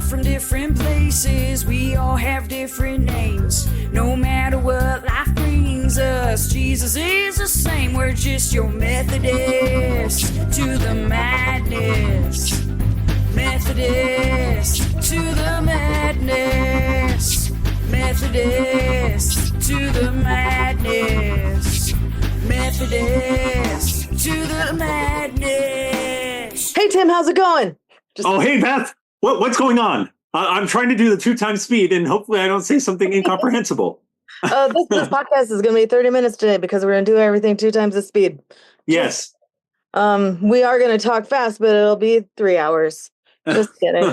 from different places, we all have different names. No matter what life brings us, Jesus is the same. We're just your Methodist to the madness. Methodist to the madness. Methodist to the madness. Methodist to the madness. Hey, Tim, how's it going? Hey, Beth. What's going on? I'm trying to do the 2x speed, and hopefully I don't say something incomprehensible. This podcast is going to be 30 minutes today because we're going to do everything 2 times the speed. Yes. We are going to talk fast, but it'll be 3 hours. Just kidding.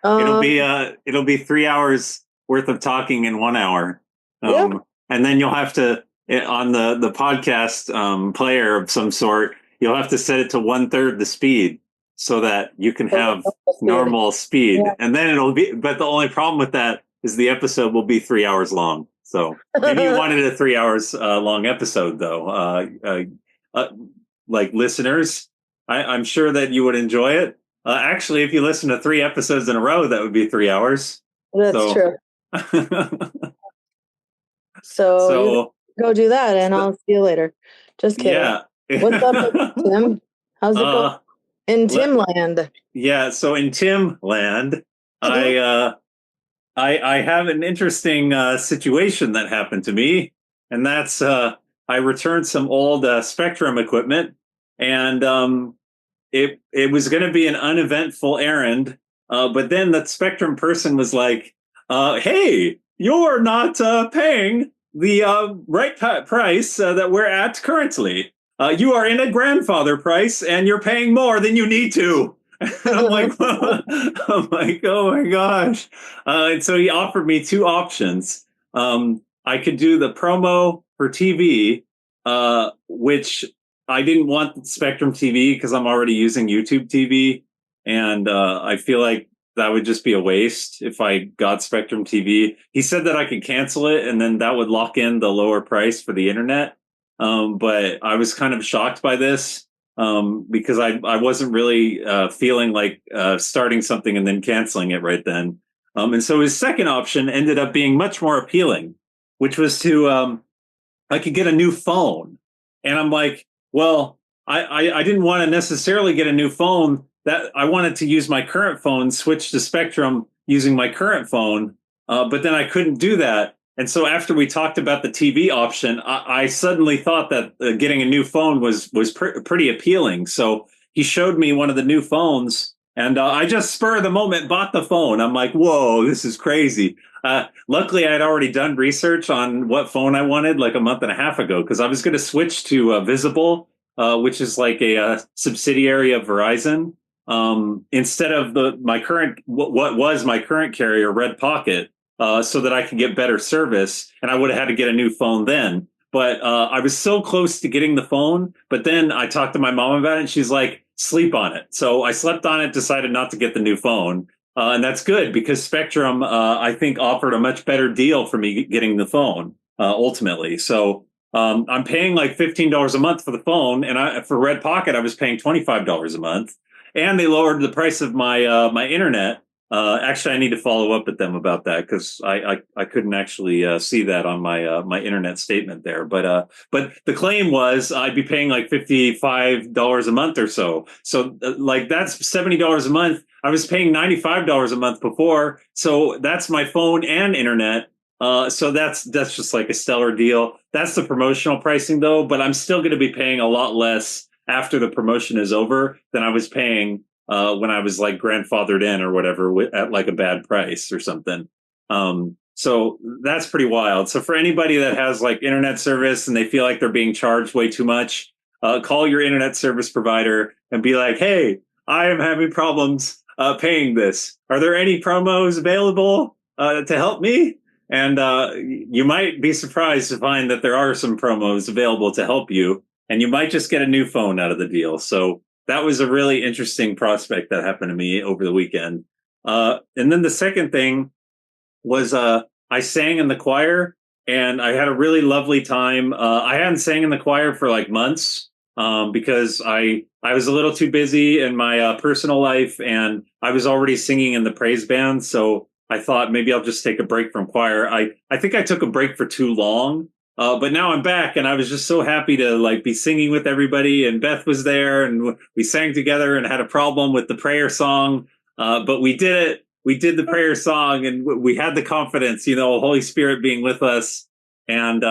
It'll be 3 hours worth of talking in 1 hour. Yep. And then you'll have to, on the podcast player of some sort, you'll have to set it to 1/3 the speed so that you can have normal speed. Yeah. And then but the only problem with that is the episode will be 3 hours long. So maybe you wanted a 3 hours long episode, though. Like listeners, I'm sure that you would enjoy it. Actually, if you listen to 3 episodes in a row, that would be 3 hours. That's true. So go do that, and I'll see you later. Just kidding. Yeah. What's up, Tim? How's it going in Timland? Yeah. So in Timland, I have an interesting situation that happened to me, and that's I returned some old Spectrum equipment, and it was going to be an uneventful errand, but then the Spectrum person was like, "Hey, you're not paying the right price that we're at currently. You are in a grandfather price, and you're paying more than you need to." I'm like, oh my gosh. And so he offered me 2 options. I could do the promo for TV, which I didn't want Spectrum TV because I'm already using YouTube TV. And I feel like that would just be a waste if I got Spectrum TV. He said that I could cancel it and then that would lock in the lower price for the internet. But I was kind of shocked by this because I wasn't really feeling like starting something and then canceling it right then. And so his second option ended up being much more appealing, which was to I could get a new phone. And I'm like, well, I didn't want to necessarily get a new phone. That I wanted to use my current phone, switch to Spectrum using my current phone, but then I couldn't do that. And so after we talked about the TV option, I suddenly thought that getting a new phone was pretty appealing. So he showed me one of the new phones, and I just spur of the moment bought the phone. I'm like, whoa, this is crazy. Luckily, I had already done research on what phone I wanted like a month and a half ago because I was going to switch to Visible, which is like a subsidiary of Verizon. Instead of my current, what was my current carrier, Red Pocket, so that I could get better service, and I would have had to get a new phone then. But I was so close to getting the phone, but then I talked to my mom about it, and she's like, sleep on it. So I slept on it, decided not to get the new phone, and that's good because Spectrum, I think, offered a much better deal for me getting the phone ultimately. So I'm paying like $15 a month for the phone, and for Red Pocket, I was paying $25 a month. And they lowered the price of my my internet. Actually, I need to follow up with them about that because I couldn't actually see that on my my internet statement there. But the claim was I'd be paying like $55 a month or so. So like that's $70 a month. I was paying $95 a month before. So that's my phone and internet. So that's just like a stellar deal. That's the promotional pricing though. But I'm still going to be paying a lot less after the promotion is over than I was paying when I was like grandfathered in or whatever at like a bad price or something. So that's pretty wild. So for anybody that has like internet service and they feel like they're being charged way too much, call your internet service provider and be like, hey, I am having problems paying this. Are there any promos available to help me? And you might be surprised to find that there are some promos available to help you. And you might just get a new phone out of the deal. So that was a really interesting prospect that happened to me over the weekend. And then the second thing was I sang in the choir and I had a really lovely time. I hadn't sang in the choir for like months. because I was a little too busy in my personal life, and I was already singing in the praise band. So I thought maybe I'll just take a break from choir. I think I took a break for too long. But now I'm back, and I was just so happy to like be singing with everybody. And Beth was there, and we sang together, and had a problem with the prayer song. But we did it. We did the prayer song, and we had the confidence, Holy Spirit being with us. And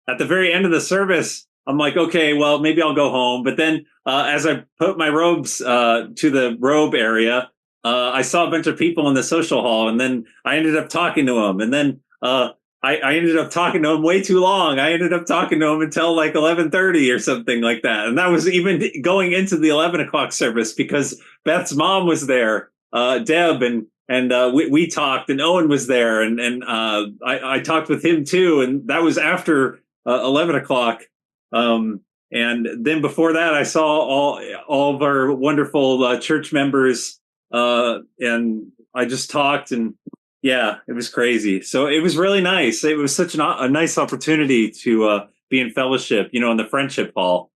at the very end of the service, I'm like, okay, well, maybe I'll go home. But then as I put my robes to the robe area, I saw a bunch of people in the social hall, and then I ended up talking to them. And then I ended up talking to him way too long. I ended up talking to him until like 11:30 or something like that. And that was even going into the 11 o'clock service, because Beth's mom was there, Deb, and we talked, and Owen was there, and I talked with him too. And that was after 11 o'clock. And then before that, I saw all of our wonderful church members, and I just talked, and yeah, it was crazy. So it was really nice. It was such a nice opportunity to be in fellowship, in the friendship hall.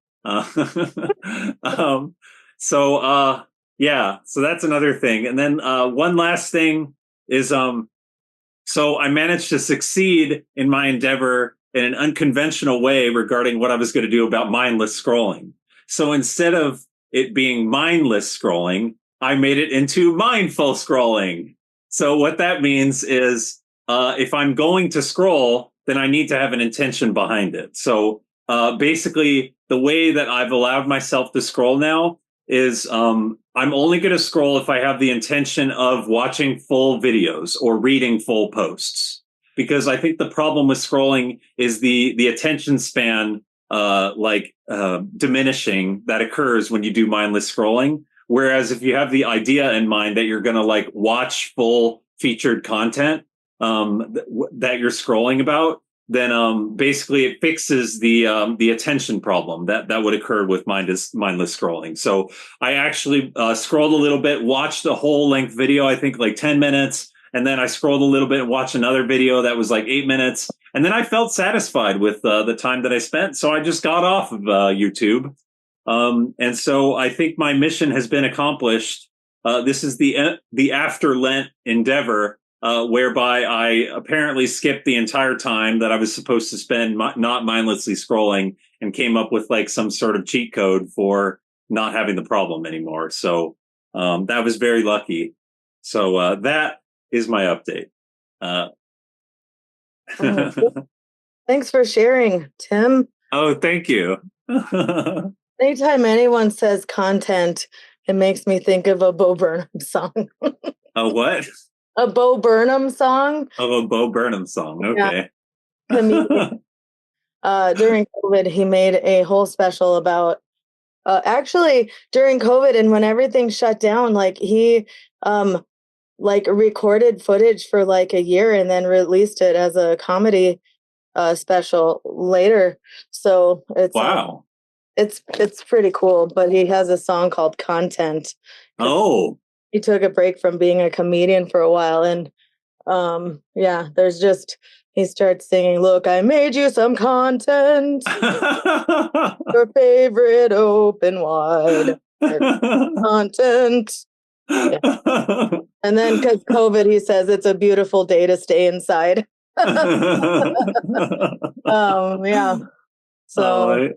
Yeah, so that's another thing. And then one last thing is, so I managed to succeed in my endeavor in an unconventional way regarding what I was going to do about mindless scrolling. So instead of it being mindless scrolling, I made it into mindful scrolling. So what that means is if I'm going to scroll, then I need to have an intention behind it. So basically, the way that I've allowed myself to scroll now is I'm only going to scroll if I have the intention of watching full videos or reading full posts. Because I think the problem with scrolling is the attention span diminishing that occurs when you do mindless scrolling. Whereas if you have the idea in mind that you're going to like watch full featured content that you're scrolling about, then basically it fixes the attention problem that would occur with mindless scrolling. So I actually scrolled a little bit, watched a whole length video, I think like 10 minutes. And then I scrolled a little bit and watched another video that was like 8 minutes. And then I felt satisfied with the time that I spent. So I just got off of YouTube. And so I think my mission has been accomplished. This is the after Lent endeavor, whereby I apparently skipped the entire time that I was supposed to spend not mindlessly scrolling, and came up with like some sort of cheat code for not having the problem anymore. So that was very lucky. So that is my update. Thanks for sharing, Tim. Oh, thank you. Anytime anyone says content, it makes me think of a Bo Burnham song. A what? A Bo Burnham song. Oh, a Bo Burnham song. Okay. Yeah. During COVID, he made a whole special about actually during COVID, and when everything shut down, like he recorded footage for like a year and then released it as a comedy special later. So it's wow. It's pretty cool, but he has a song called Content. Oh. He took a break from being a comedian for a while, and he starts singing, "Look, I made you some content. Your favorite open wide content." Yeah. And then because COVID, he says it's a beautiful day to stay inside. Yeah. So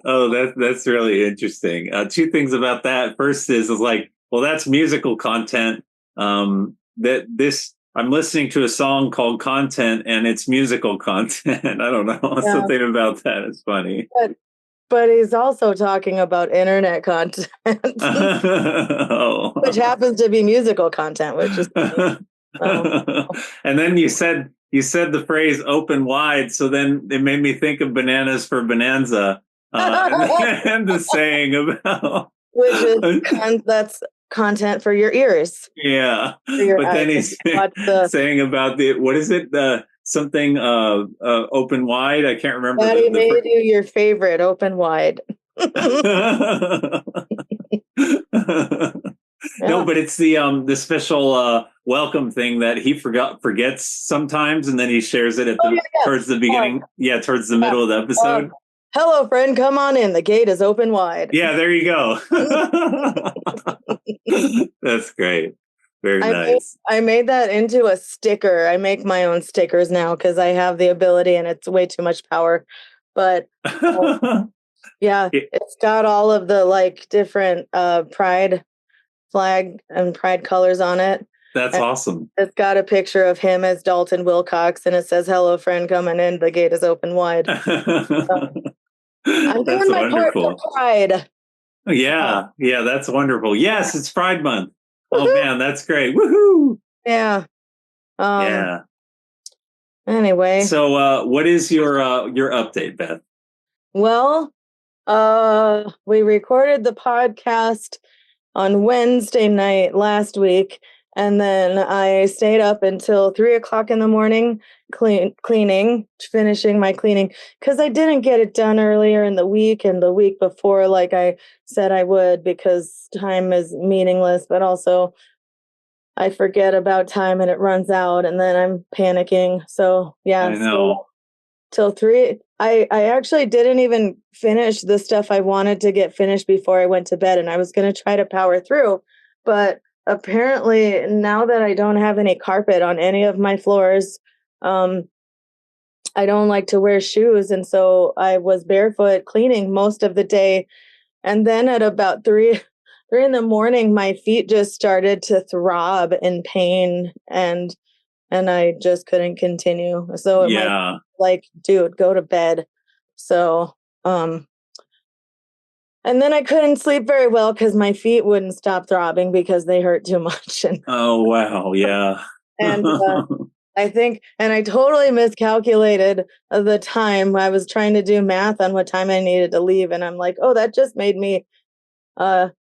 that's really interesting. Two things about that. First is like, well, that's musical content. I'm listening to a song called Content, and it's musical content. I don't know. Yeah. Something about that is funny. But he's also talking about internet content, which happens to be musical content, which is funny. And then you said the phrase "open wide," so then it made me think of Bananas for Bonanza, and the saying about which is that's content for your ears. Yeah, but then he's saying about what is it? Something open wide. I can't remember. Daddy made you your favorite open wide. No, but it's the special welcome thing that he forgets sometimes, and then he shares it at towards the beginning. Towards the middle of the episode. Hello, friend. Come on in. The gate is open wide. Yeah, there you go. That's great. Very nice. I made that into a sticker. I make my own stickers now because I have the ability and it's way too much power. But yeah, it's got all of the like different pride flag and pride colors on it. That's awesome. It's got a picture of him as Dalton Wilcox and it says, "Hello, friend, coming in. The gate is open wide." I'm doing my part for Pride. Yeah, that's wonderful. Yes, it's Pride Month. Oh man, that's great. Woohoo! Yeah. Yeah. Anyway. So what is your update, Beth? Well, we recorded the podcast on Wednesday night last week, and then I stayed up until 3:00 in the morning finishing my cleaning because I didn't get it done earlier in the week and the week before, like I said I would, because time is meaningless, but also I forget about time and it runs out, and then I'm panicking. So yeah, I know. Till 3. I actually didn't even finish the stuff I wanted to get finished before I went to bed, and I was going to try to power through. But apparently now that I don't have any carpet on any of my floors, I don't like to wear shoes. And so I was barefoot cleaning most of the day. And then at about 3 in the morning, my feet just started to throb in pain, and I just couldn't continue. So it might like, dude, go to bed. So, and then I couldn't sleep very well because my feet wouldn't stop throbbing because they hurt too much. Oh, wow. Yeah. And I think, and I totally miscalculated the time. I was trying to do math on what time I needed to leave. And I'm like, oh, that just made me,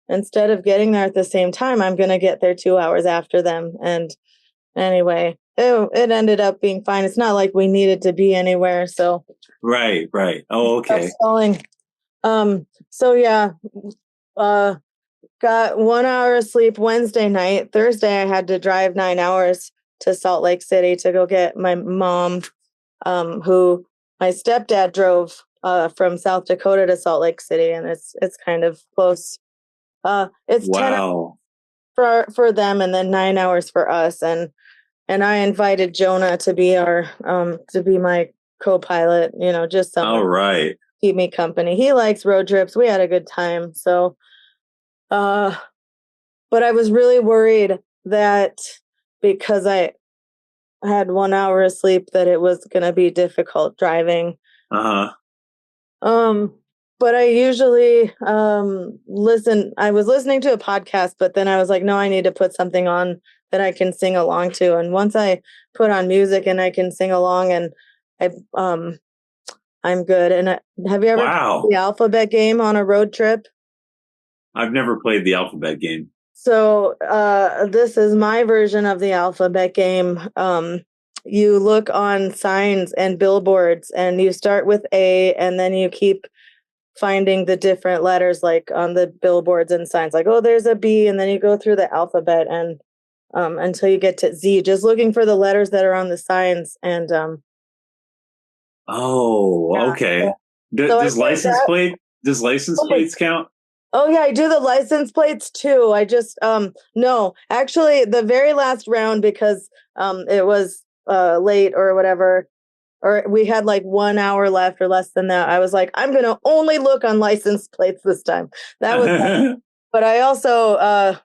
instead of getting there at the same time, I'm going to get there 2 hours after them. And anyway, it ended up being fine. It's not like we needed to be anywhere. So right. Oh, okay. So yeah, got 1 hour of sleep Wednesday night. Thursday I had to drive 9 hours to Salt Lake City to go get my mom, who my stepdad drove from South Dakota to Salt Lake City, and it's kind of close. It's 10 hours for them, and then 9 hours for us. And I invited Jonah to be my co-pilot, just someone to keep me company. He likes road trips. We had a good time. So, but I was really worried that because I had 1 hour of sleep that it was going to be difficult driving. But I usually listen. I was listening to a podcast, but then I was like, no, I need to put something on that I can sing along to. And once I put on music and I can sing along, and I'm good. And have you ever played the alphabet game on a road trip? I've never played the alphabet game. So this is my version of the alphabet game. You look on signs and billboards, and you start with A, and then you keep finding the different letters, like on the billboards and signs, like, oh, there's a B, and then you go through the alphabet and until you get to Z, just looking for the letters that are on the signs. And okay. Does license plates count? Oh yeah, I do the license plates too. I just no, actually the very last round, because it was late or whatever, or we had like 1 hour left or less than that. I was like, I'm going to only look on license plates this time. That was nice. But I also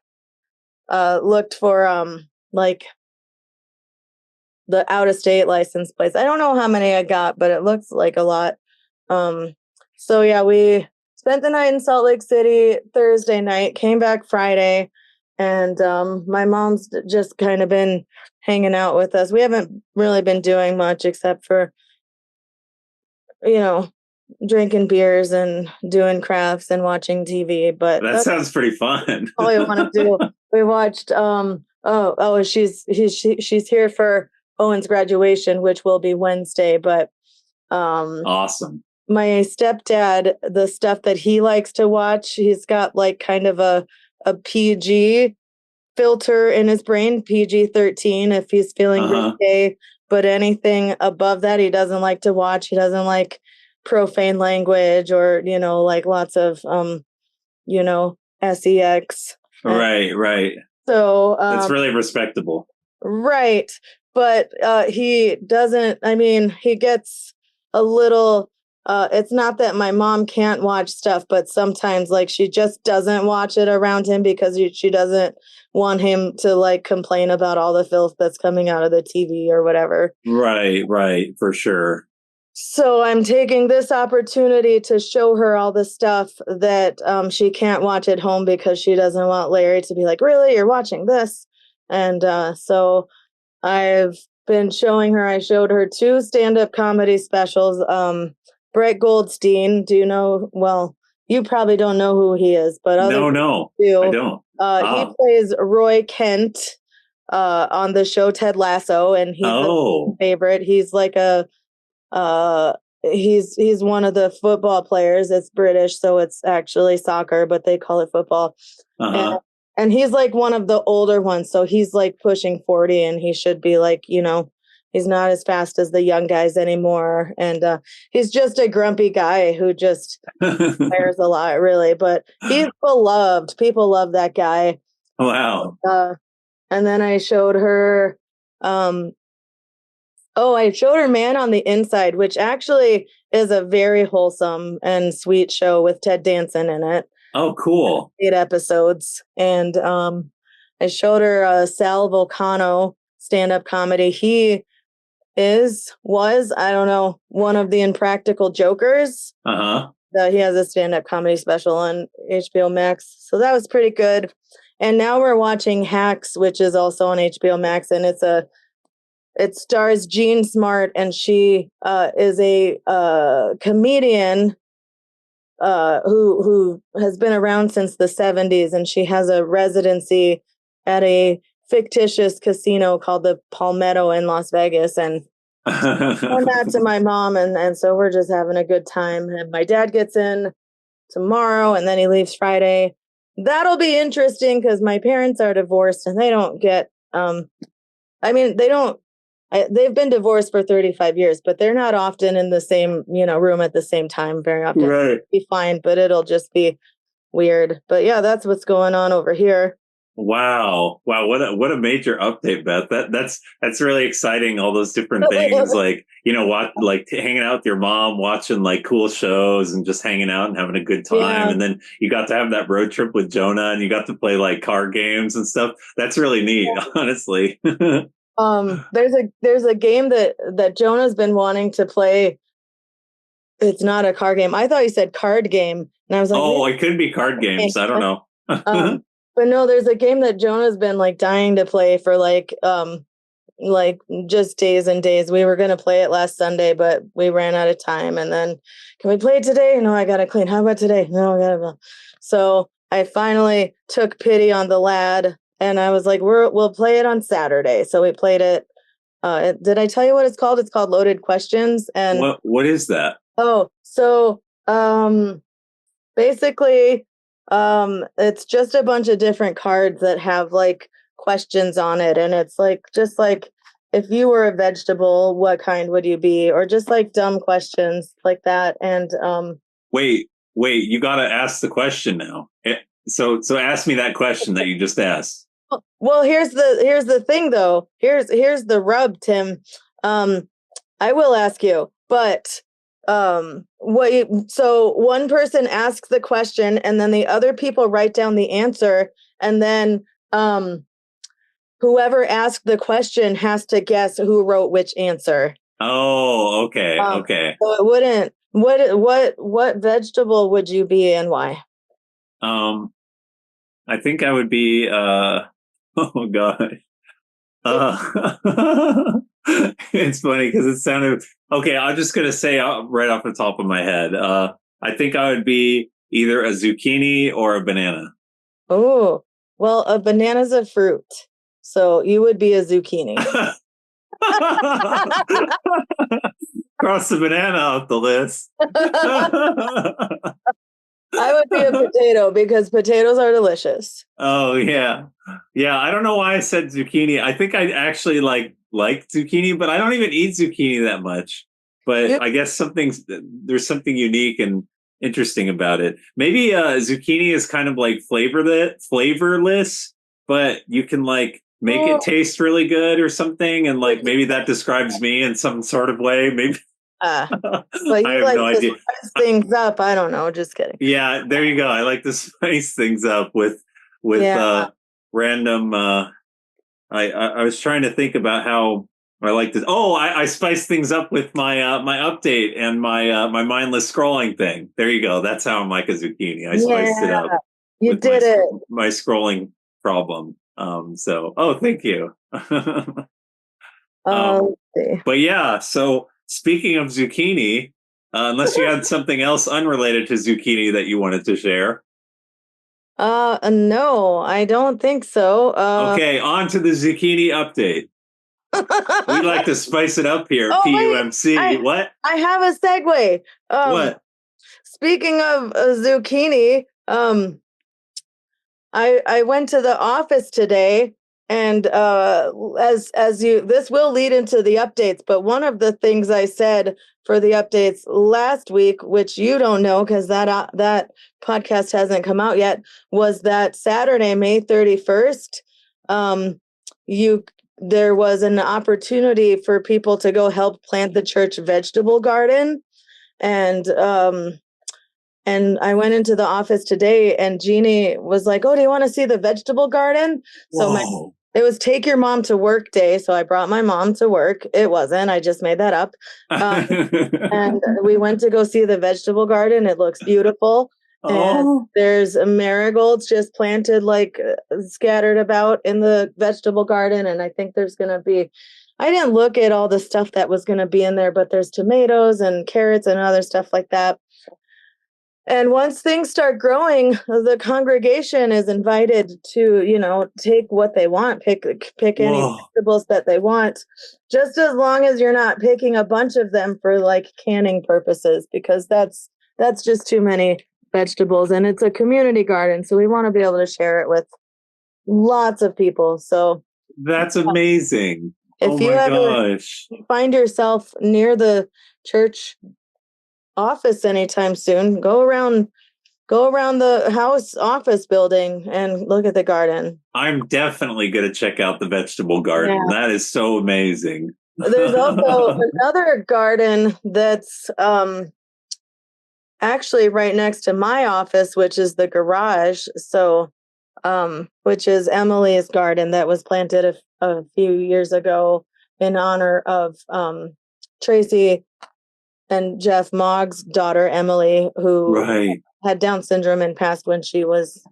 looked for like the out of state license plates. I don't know how many I got, but it looks like a lot. So yeah, we spent the night in Salt Lake City Thursday night, came back Friday, and my mom's just kind of been hanging out with us. We haven't really been doing much except for, drinking beers and doing crafts and watching TV. But that sounds pretty fun. All I want to do. We watched. She's here for Owen's graduation, which will be Wednesday. But awesome. My stepdad, the stuff that he likes to watch, he's got like kind of a PG filter in his brain, PG-13, if he's feeling risque. But anything above that, he doesn't like to watch. He doesn't like profane language or, like lots of, sex. Right. So That's really respectable. right. But he doesn't, he gets a little, it's not that my mom can't watch stuff, but sometimes like she just doesn't watch it around him because she doesn't want him to like complain about all the filth that's coming out of the TV or whatever. Right, for sure. So I'm taking this opportunity to show her all the stuff that she can't watch at home because she doesn't want Larry to be like, really, you're watching this? And so I've been showing her, I showed her 2 stand-up comedy specials. Brett Goldstein, do you know? Well, you probably don't know who he is, but No, I don't. He plays Roy Kent on the show Ted Lasso, and he's a favorite. He's like he's one of the football players. It's British, so it's actually soccer, but they call it football. And he's like one of the older ones, so he's like pushing 40, and he should be like, he's not as fast as the young guys anymore. And he's just a grumpy guy who just cares a lot, really. But he's beloved. People love that guy. Wow. And then I showed her, I showed her Man on the Inside, which actually is a very wholesome and sweet show with Ted Danson in it. Oh, cool. 8 episodes. And I showed her Sal Vulcano stand-up comedy. He was, I don't know, one of the Impractical Jokers. He has a stand-up comedy special on HBO Max. So that was pretty good. And now we're watching Hacks, which is also on HBO Max. And it stars Jean Smart, and she is a comedian who has been around since the 70s, and she has a residency at a fictitious casino called the Palmetto in Las Vegas. And I'm that to my mom, and so we're just having a good time. And my dad gets in tomorrow, and then he leaves Friday. That'll be interesting because my parents are divorced, and they don't get they've been divorced for 35 years, but they're not often in the same, room at the same time very often. Right. It'll be fine, but it'll just be weird. But yeah, that's what's going on over here. Wow. What a major update, Beth. That's really exciting. All those different things, like, hanging out with your mom, watching like cool shows and just hanging out and having a good time. Yeah. And then you got to have that road trip with Jonah, and you got to play like card games and stuff. That's really neat, honestly. There's a game that Jonah's been wanting to play. It's not a card game. I thought you said card game, and I was like, it could be card games. I don't know. But no, there's a game that Jonah's been like dying to play for like just days and days. We were going to play it last Sunday, but we ran out of time. And then, can we play it today? No, I got to clean. How about today? No, I got to. So I finally took pity on the lad, and I was like, we'll play it on Saturday. So we played it. Did I tell you what it's called? It's called Loaded Questions. And what is that? Oh, so basically, it's just a bunch of different cards that have like questions on it, and it's like just like, if you were a vegetable, what kind would you be? Or just like dumb questions like that. And wait, you got to ask the question now. So ask me that question that you just asked. Well, here's the thing though. Here's the rub, Tim. I will ask you, but so one person asks the question, and then the other people write down the answer, and then whoever asked the question has to guess who wrote which answer. Oh, okay. Okay. So it wouldn't. What vegetable would you be, and why? I think I would be. Oh God. It's funny because it sounded okay. I'm just gonna say right off the top of my head. I think I would be either a zucchini or a banana. Oh, well, a banana's a fruit, so you would be a zucchini. Cross the banana off the list. I would be a potato because potatoes are delicious. Oh yeah. I don't know why I said zucchini. I think I actually like zucchini, but I don't even eat zucchini that much. but Yep. I guess there's something unique and interesting about it. Maybe zucchini is kind of like flavorless, but you can like make it taste really good or something, and like maybe that describes me in some sort of way. Maybe But I you have like no to idea. spice things up. I don't know. Just kidding. Yeah, there you go. I like to spice things up with Yeah. random. I was trying to think about how I like this. Oh, I spice things up with my update and my mindless scrolling thing. There you go. That's how I'm like a zucchini. I spiced it up You with did it. my scrolling problem. Thank you. Let's see. But yeah, so speaking of zucchini, unless you had something else unrelated to zucchini that you wanted to share. No, I don't think so. Okay, on to the zucchini update. We like to spice it up here, Oh, wait, PUMC. What? I have a segue. What? Speaking of zucchini, I went to the office today, and this will lead into the updates, but one of the things I said for the updates last week, which you don't know because that podcast hasn't come out yet, was that Saturday, May 31st, there was an opportunity for people to go help plant the church vegetable garden, and I went into the office today, and Jeannie was like, "Oh, do you want to see the vegetable garden?" So it was take your mom to work day. So I brought my mom to work. It wasn't. I just made that up. And we went to go see the vegetable garden. It looks beautiful. And there's marigolds just planted, like scattered about in the vegetable garden. And I think there's going to be, I didn't look at all the stuff that was going to be in there, but there's tomatoes and carrots and other stuff like that. And once things start growing, the congregation is invited to, take what they want, pick any vegetables that they want, just as long as you're not picking a bunch of them for like canning purposes, because that's just too many vegetables. And it's a community garden, so we want to be able to share it with lots of people. So that's amazing. If you ever find yourself near the church office anytime soon, go around the house office building and look at the garden. I'm definitely going to check out the vegetable garden. Yeah. That is so amazing. There's also another garden that's actually right next to my office, which is the garage. So which is Emily's garden that was planted a few years ago in honor of Tracy and Jeff Moggs' daughter, Emily, who had Down syndrome and passed when she was,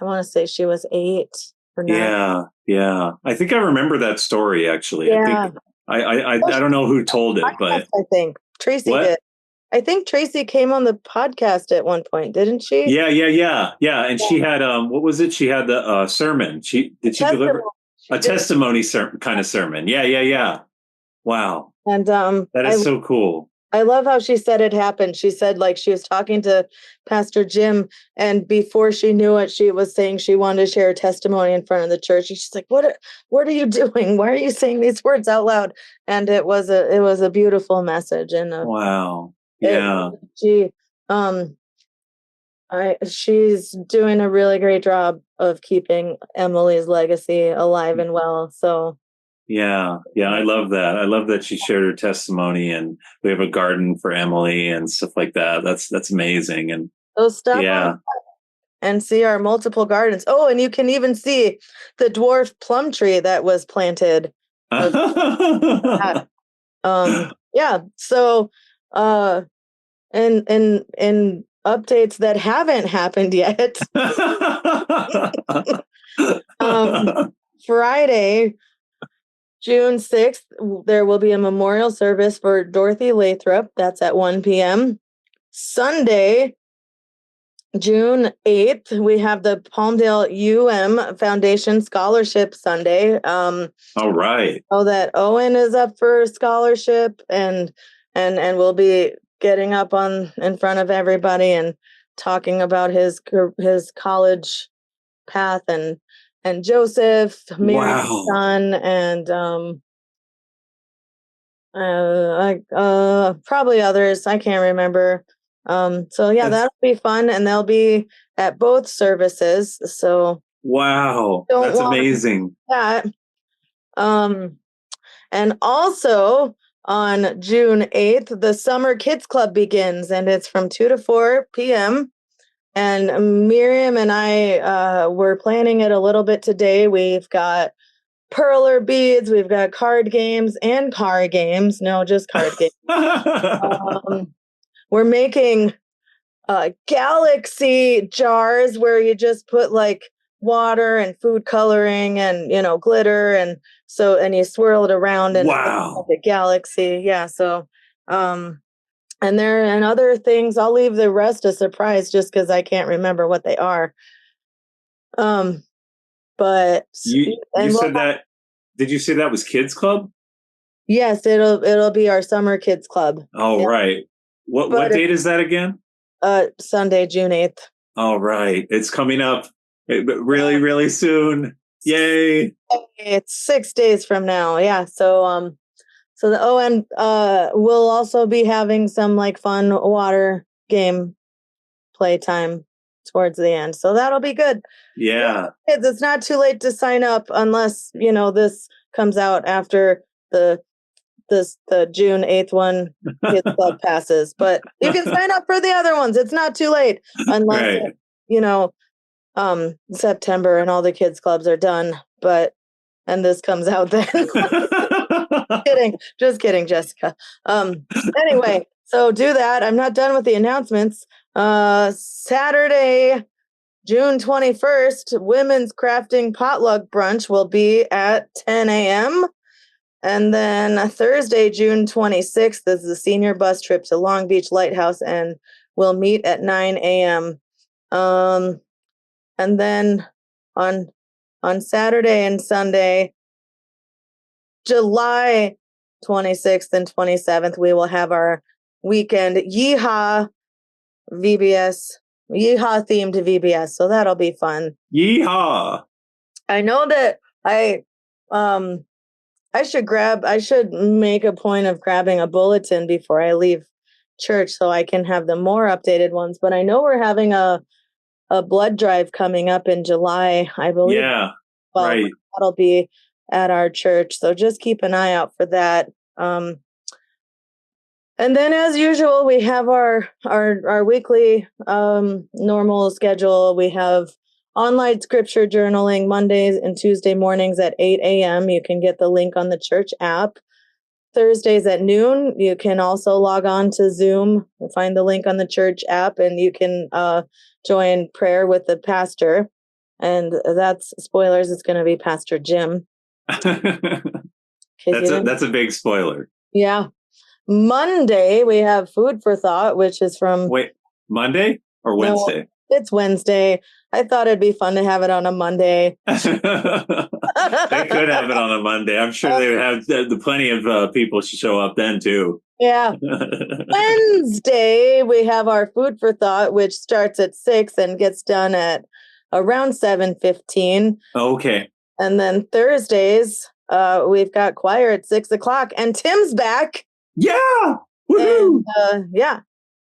I want to say she was 8 or 9. Yeah. I think I remember that story, actually. Yeah. I don't know who told it, but I think Tracy did. I think Tracy came on the podcast at one point, didn't she? Yeah. And she had, what was it? She had the sermon. Did she deliver a testimony kind of sermon? Yeah. Wow. And that is so cool. I love how she said it happened. She said, like, she was talking to Pastor Jim, and before she knew it, she was saying she wanted to share a testimony in front of the church. And she's like, what are you doing? Why are you saying these words out loud? And it was a beautiful message. And wow. Yeah. She's doing a really great job of keeping Emily's legacy alive and well. So yeah, I love that. I love that she shared her testimony, and we have a garden for Emily and stuff like that. That's amazing. And those stuff and see our multiple gardens. Oh, and you can even see the dwarf plum tree that was planted. Yeah. So in updates that haven't happened yet. Friday, June 6th, there will be a memorial service for Dorothy Lathrop. That's at 1 p.m. Sunday, June 8th, we have the Palmdale UM Foundation Scholarship Sunday. All right. So that Owen is up for scholarship, and we'll be getting up in front of everybody and talking about his college path, and Joseph, Mary's son, and Probably others. I can't remember. So yeah, that'll be fun, and they'll be at both services. So wow, don't that's want amazing. that. And also on June 8th, the Summer Kids Club begins, and it's from 2 to 4 p.m. And Miriam and I were planning it a little bit today. We've got perler beads, we've got card games and car games. No, just card games. We're making galaxy jars where you just put like water and food coloring and glitter, and you swirl it around and wow, the galaxy. Yeah. So and other things, I'll leave the rest a surprise just because I can't remember what they are. But you said that. Did you say that was Kids Club? Yes, it'll be our Summer Kids Club. Oh, yeah. Right. What date is that again? Sunday, June 8th. All right. It's coming up really, really soon. Yay. It's 6 days from now. Yeah. So, we'll also be having some like fun water game playtime towards the end. So that'll be good. Yeah. Kids, it's not too late to sign up unless, this comes out after the June 8th one Kids Club passes. But you can sign up for the other ones. It's not too late unless, September and all the kids clubs are done. And this comes out then. Just kidding, Jessica. Anyway, so do that. I'm not done with the announcements. Saturday, June 21st, Women's Crafting Potluck Brunch will be at 10 a.m. And then Thursday, June 26th, is the senior bus trip to Long Beach Lighthouse, and we'll meet at 9 a.m. And then on Saturday and Sunday, July 26th and 27th, we will have our weekend Yeehaw themed VBS. So that'll be fun. Yeehaw. I know that I should make a point of grabbing a bulletin before I leave church so I can have the more updated ones. But I know we're having a blood drive coming up in July, I believe. Yeah, right. That'll be at our church. So just keep an eye out for that. And then, as usual, we have our weekly normal schedule. We have online scripture journaling Mondays and Tuesday mornings at 8 a.m. You can get the link on the church app. Thursdays at noon, you can also log on to Zoom and find the link on the church app, and you can join prayer with the pastor. And that's spoilers. It's going to be Pastor Jim. That's a big spoiler. Yeah. Monday, we have Food for Thought, which is from... Wait, Monday or Wednesday? No, it's Wednesday. I thought it'd be fun to have it on a Monday. They could have it on a Monday. I'm sure they would have plenty of people show up then, too. Yeah. Wednesday, we have our Food for Thought, which starts at 6 and gets done at around 7:15. Okay. And then Thursdays, we've got choir at 6 o'clock, and Tim's back. Yeah. Woohoo. And, yeah.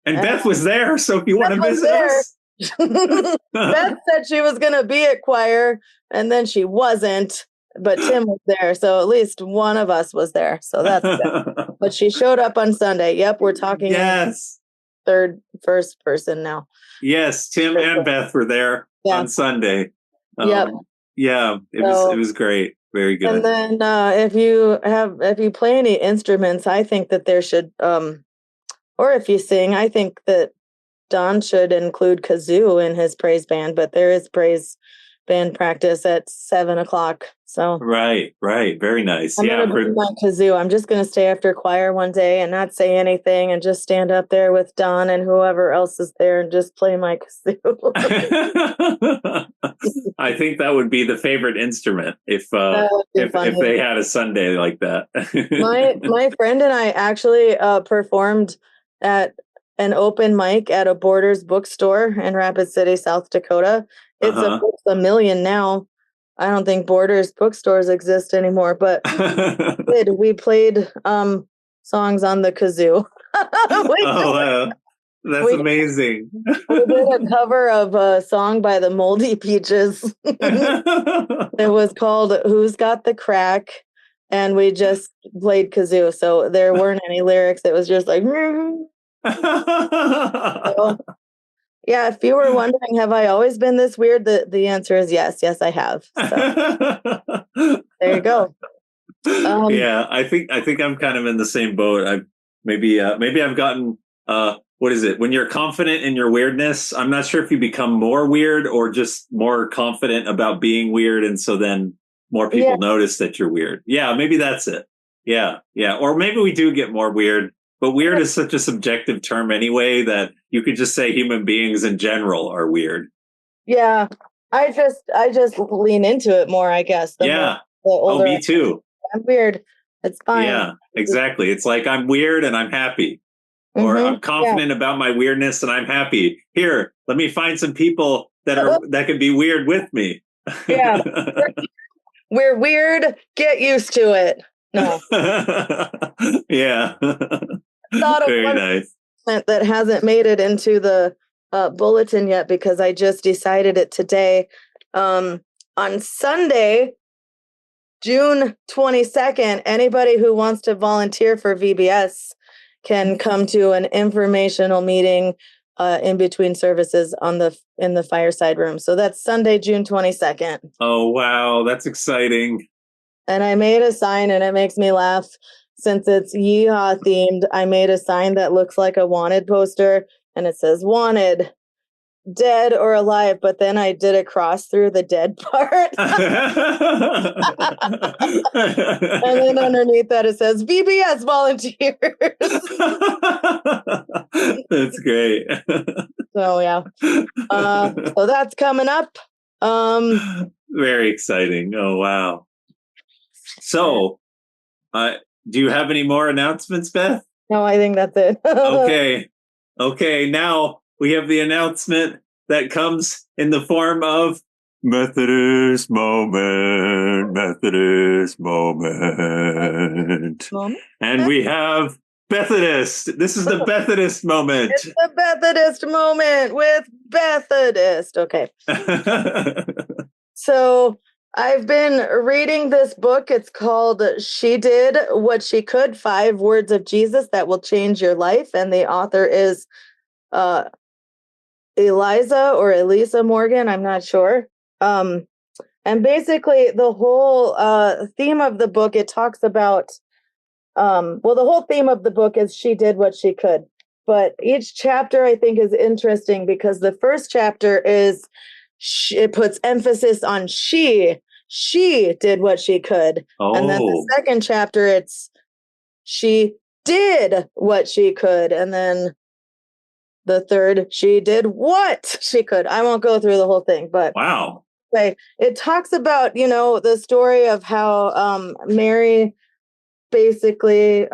And Beth was there, so if you want to visit us. Beth said she was going to be at choir, and then she wasn't, but Tim was there, so at least one of us was there. So that's good. But she showed up on Sunday. Yep, we're talking first person now. Yes, Tim and Beth were there on Sunday. Yep. Yeah, it was great. Very good. And then if you play any instruments, I think that there should, or if you sing, I think that Don should include kazoo in his praise band, but there is praise band practice at 7 o'clock. So right. Very nice. I'm gonna bring my kazoo. I'm just gonna stay after choir one day and not say anything and just stand up there with Don and whoever else is there and just play my kazoo. I think that would be the favorite instrument if they had a Sunday like that. my friend and I actually performed at an open mic at a Borders bookstore in Rapid City, South Dakota. It's a million now. I don't think Borders bookstores exist anymore, but we played songs on the kazoo. Oh, that's amazing. We did a cover of a song by the Moldy Peaches. It was called Who's Got the Crack? And we just played kazoo. So there weren't any lyrics. It was just like, so, yeah, if you were wondering, have I always been this weird? The answer is yes. Yes, I have. So there you go. Yeah, I think I'm kind of in the same boat. Maybe I've gotten what is it? When you're confident in your weirdness, I'm not sure if you become more weird or just more confident about being weird, and so then more people notice that you're weird. Yeah, maybe that's it. Yeah. Or maybe we do get more weird, but weird is such a subjective term anyway that you could just say human beings in general are weird. Yeah, I just lean into it more, I guess. The older me too. I'm weird. It's fine. Yeah, exactly. It's like I'm weird and I'm happy. Or I'm confident about my weirdness and I'm happy. Here, let me find some people that can be weird with me. Yeah. We're weird. Get used to it. No. Yeah. Thought of very one nice. That hasn't made it into the bulletin yet because I just decided it today. On Sunday, June 22nd, anybody who wants to volunteer for VBS can come to an informational meeting in between services in the fireside room. So that's Sunday, June 22nd. Oh, wow. That's exciting. And I made a sign and it makes me laugh since it's yeehaw themed. I made a sign that looks like a wanted poster and it says wanted, dead or alive, but then I did a cross through the dead part. And then underneath that it says VBS volunteers. That's great. So yeah. So that's coming up. Very exciting. Oh wow. So do you have any more announcements, Beth? No, I think that's it. Okay, now we have the announcement that comes in the form of Methodist moment. And we have Bethodist. This is the Bethodist moment. It's the Bethodist moment with Bethodist. Okay. So I've been reading this book. It's called She Did What She Could, 5 Words of Jesus That Will Change Your Life. And the author is Elisa Morgan. I'm not sure. And basically the whole theme of the book, it talks about, the whole theme of the book is she did what she could. But each chapter I think is interesting because the first chapter is, it puts emphasis on she did what she could. Oh. And then the second chapter, it's she did what she could. And then the third, she did what she could. I won't go through the whole thing, but wow. It talks about, the story of how Mary basically,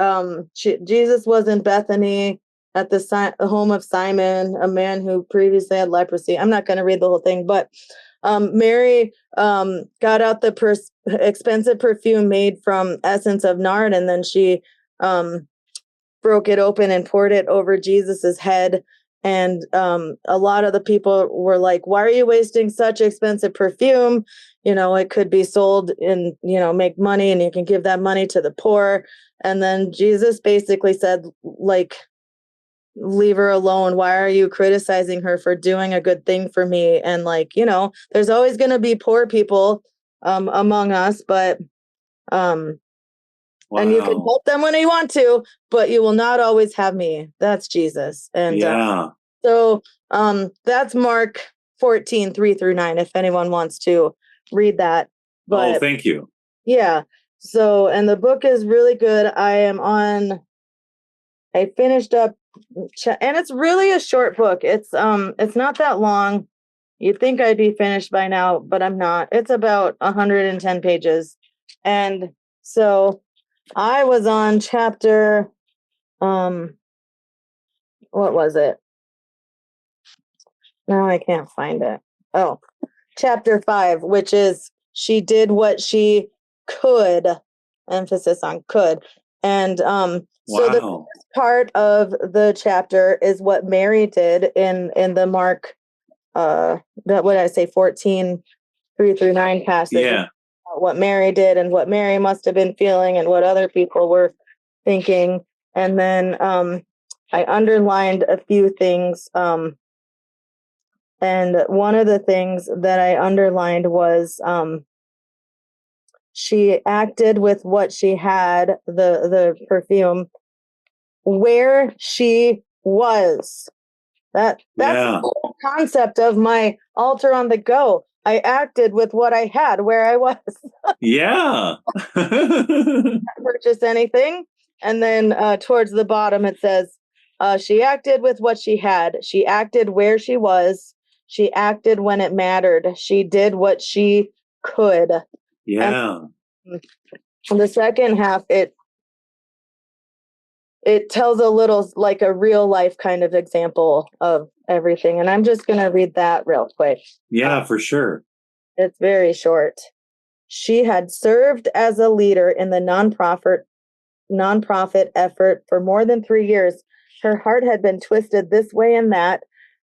Jesus was in Bethany at the home of Simon, a man who previously had leprosy. I'm not going to read the whole thing, but Mary got out the expensive perfume made from essence of nard, and then she broke it open and poured it over Jesus's head. And a lot of the people were like, why are you wasting such expensive perfume? It could be sold and, make money, and you can give that money to the poor. And then Jesus basically said, leave her alone. Why are you criticizing her for doing a good thing for me? And there's always going to be poor people among us, but wow. And you can help them when you want to, but you will not always have me. That's Jesus. And so that's Mark 14, 3-9, if anyone wants to read that. But, thank you. Yeah. So, and the book is really good. I finished up, and it's really a short book. It's not that long. You'd think I'd be finished by now, but I'm not. It's about 110 pages. And so I was on chapter, what was it? No, I can't find it. Oh, chapter 5, which is she did what she could, emphasis on could. And so the Wow. first part of the chapter is what Mary did in the Mark, that what did I say, 14:3-9 passage. Yeah. What Mary did and what Mary must have been feeling and what other people were thinking. And then I underlined a few things. And one of the things that I underlined was she acted with what she had, the perfume, where she was. That's Yeah. the whole concept of my altar on the go. I acted with what I had where I was. Yeah. Purchase anything. And then towards the bottom it says, she acted with what she had. She acted where she was. She acted when it mattered. She did what she could. Yeah. And the second half, it tells a little, like a real life kind of example of everything. And I'm just going to read that real quick. Yeah, for sure. It's very short. She had served as a leader in the nonprofit effort for more than 3 years. Her heart had been twisted this way and that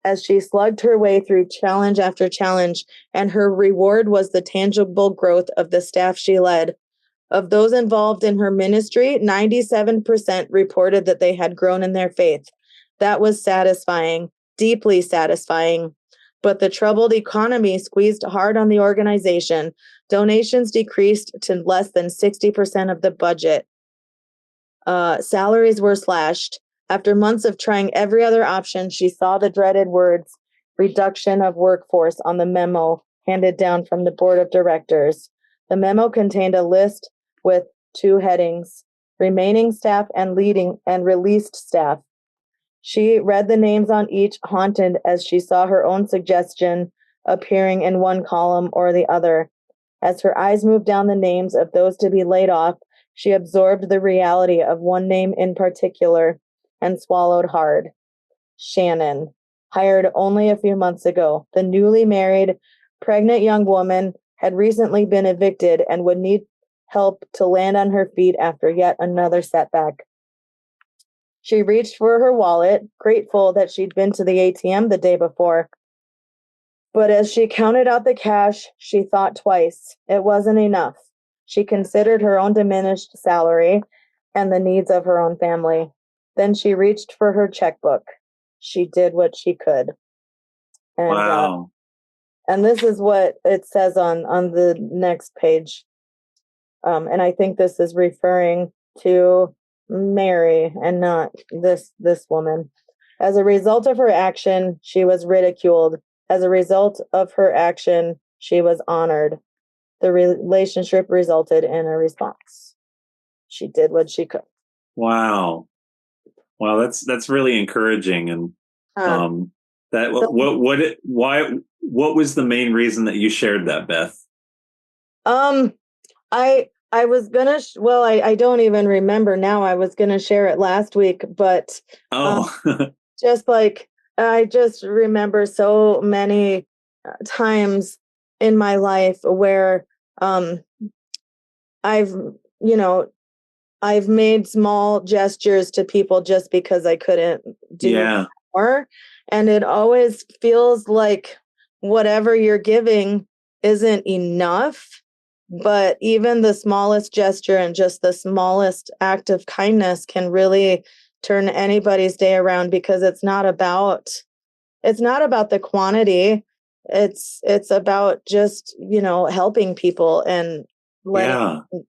as she slugged her way through challenge after challenge, and her reward was the tangible growth of the staff she led. Of those involved in her ministry, 97% reported that they had grown in their faith. That was satisfying, deeply satisfying. But the troubled economy squeezed hard on the organization. Donations decreased to less than 60% of the budget. Salaries were slashed. After months of trying every other option, she saw the dreaded words, reduction of workforce, on the memo handed down from the board of directors. The memo contained a list with 2 headings, remaining staff and leading and released staff. She read the names on each, haunted as she saw her own suggestion appearing in one column or the other. As her eyes moved down the names of those to be laid off, she absorbed the reality of one name in particular and swallowed hard. Shannon, hired only a few months ago. The newly married, pregnant young woman had recently been evicted and would need help to land on her feet after yet another setback. She reached for her wallet, grateful that she'd been to the ATM the day before. But as she counted out the cash, she thought twice. It wasn't enough. She considered her own diminished salary and the needs of her own family. Then she reached for her checkbook. She did what she could. And, Wow. And this is what it says on the next page. And I think this is referring to Mary and not this woman. As a result of her action, she was ridiculed. As a result of her action, she was honored. The relationship resulted in a response. She did what she could. Wow. Wow, that's really encouraging. And what was the main reason that you shared that, Beth? I was gonna I don't even remember now. I was gonna share it last week, but just like I just remember so many times in my life where I've made small gestures to people just because I couldn't do more, and it always feels like whatever you're giving isn't enough. But even the smallest gesture and just the smallest act of kindness can really turn anybody's day around, because it's not about the quantity. It's about just, helping people and letting them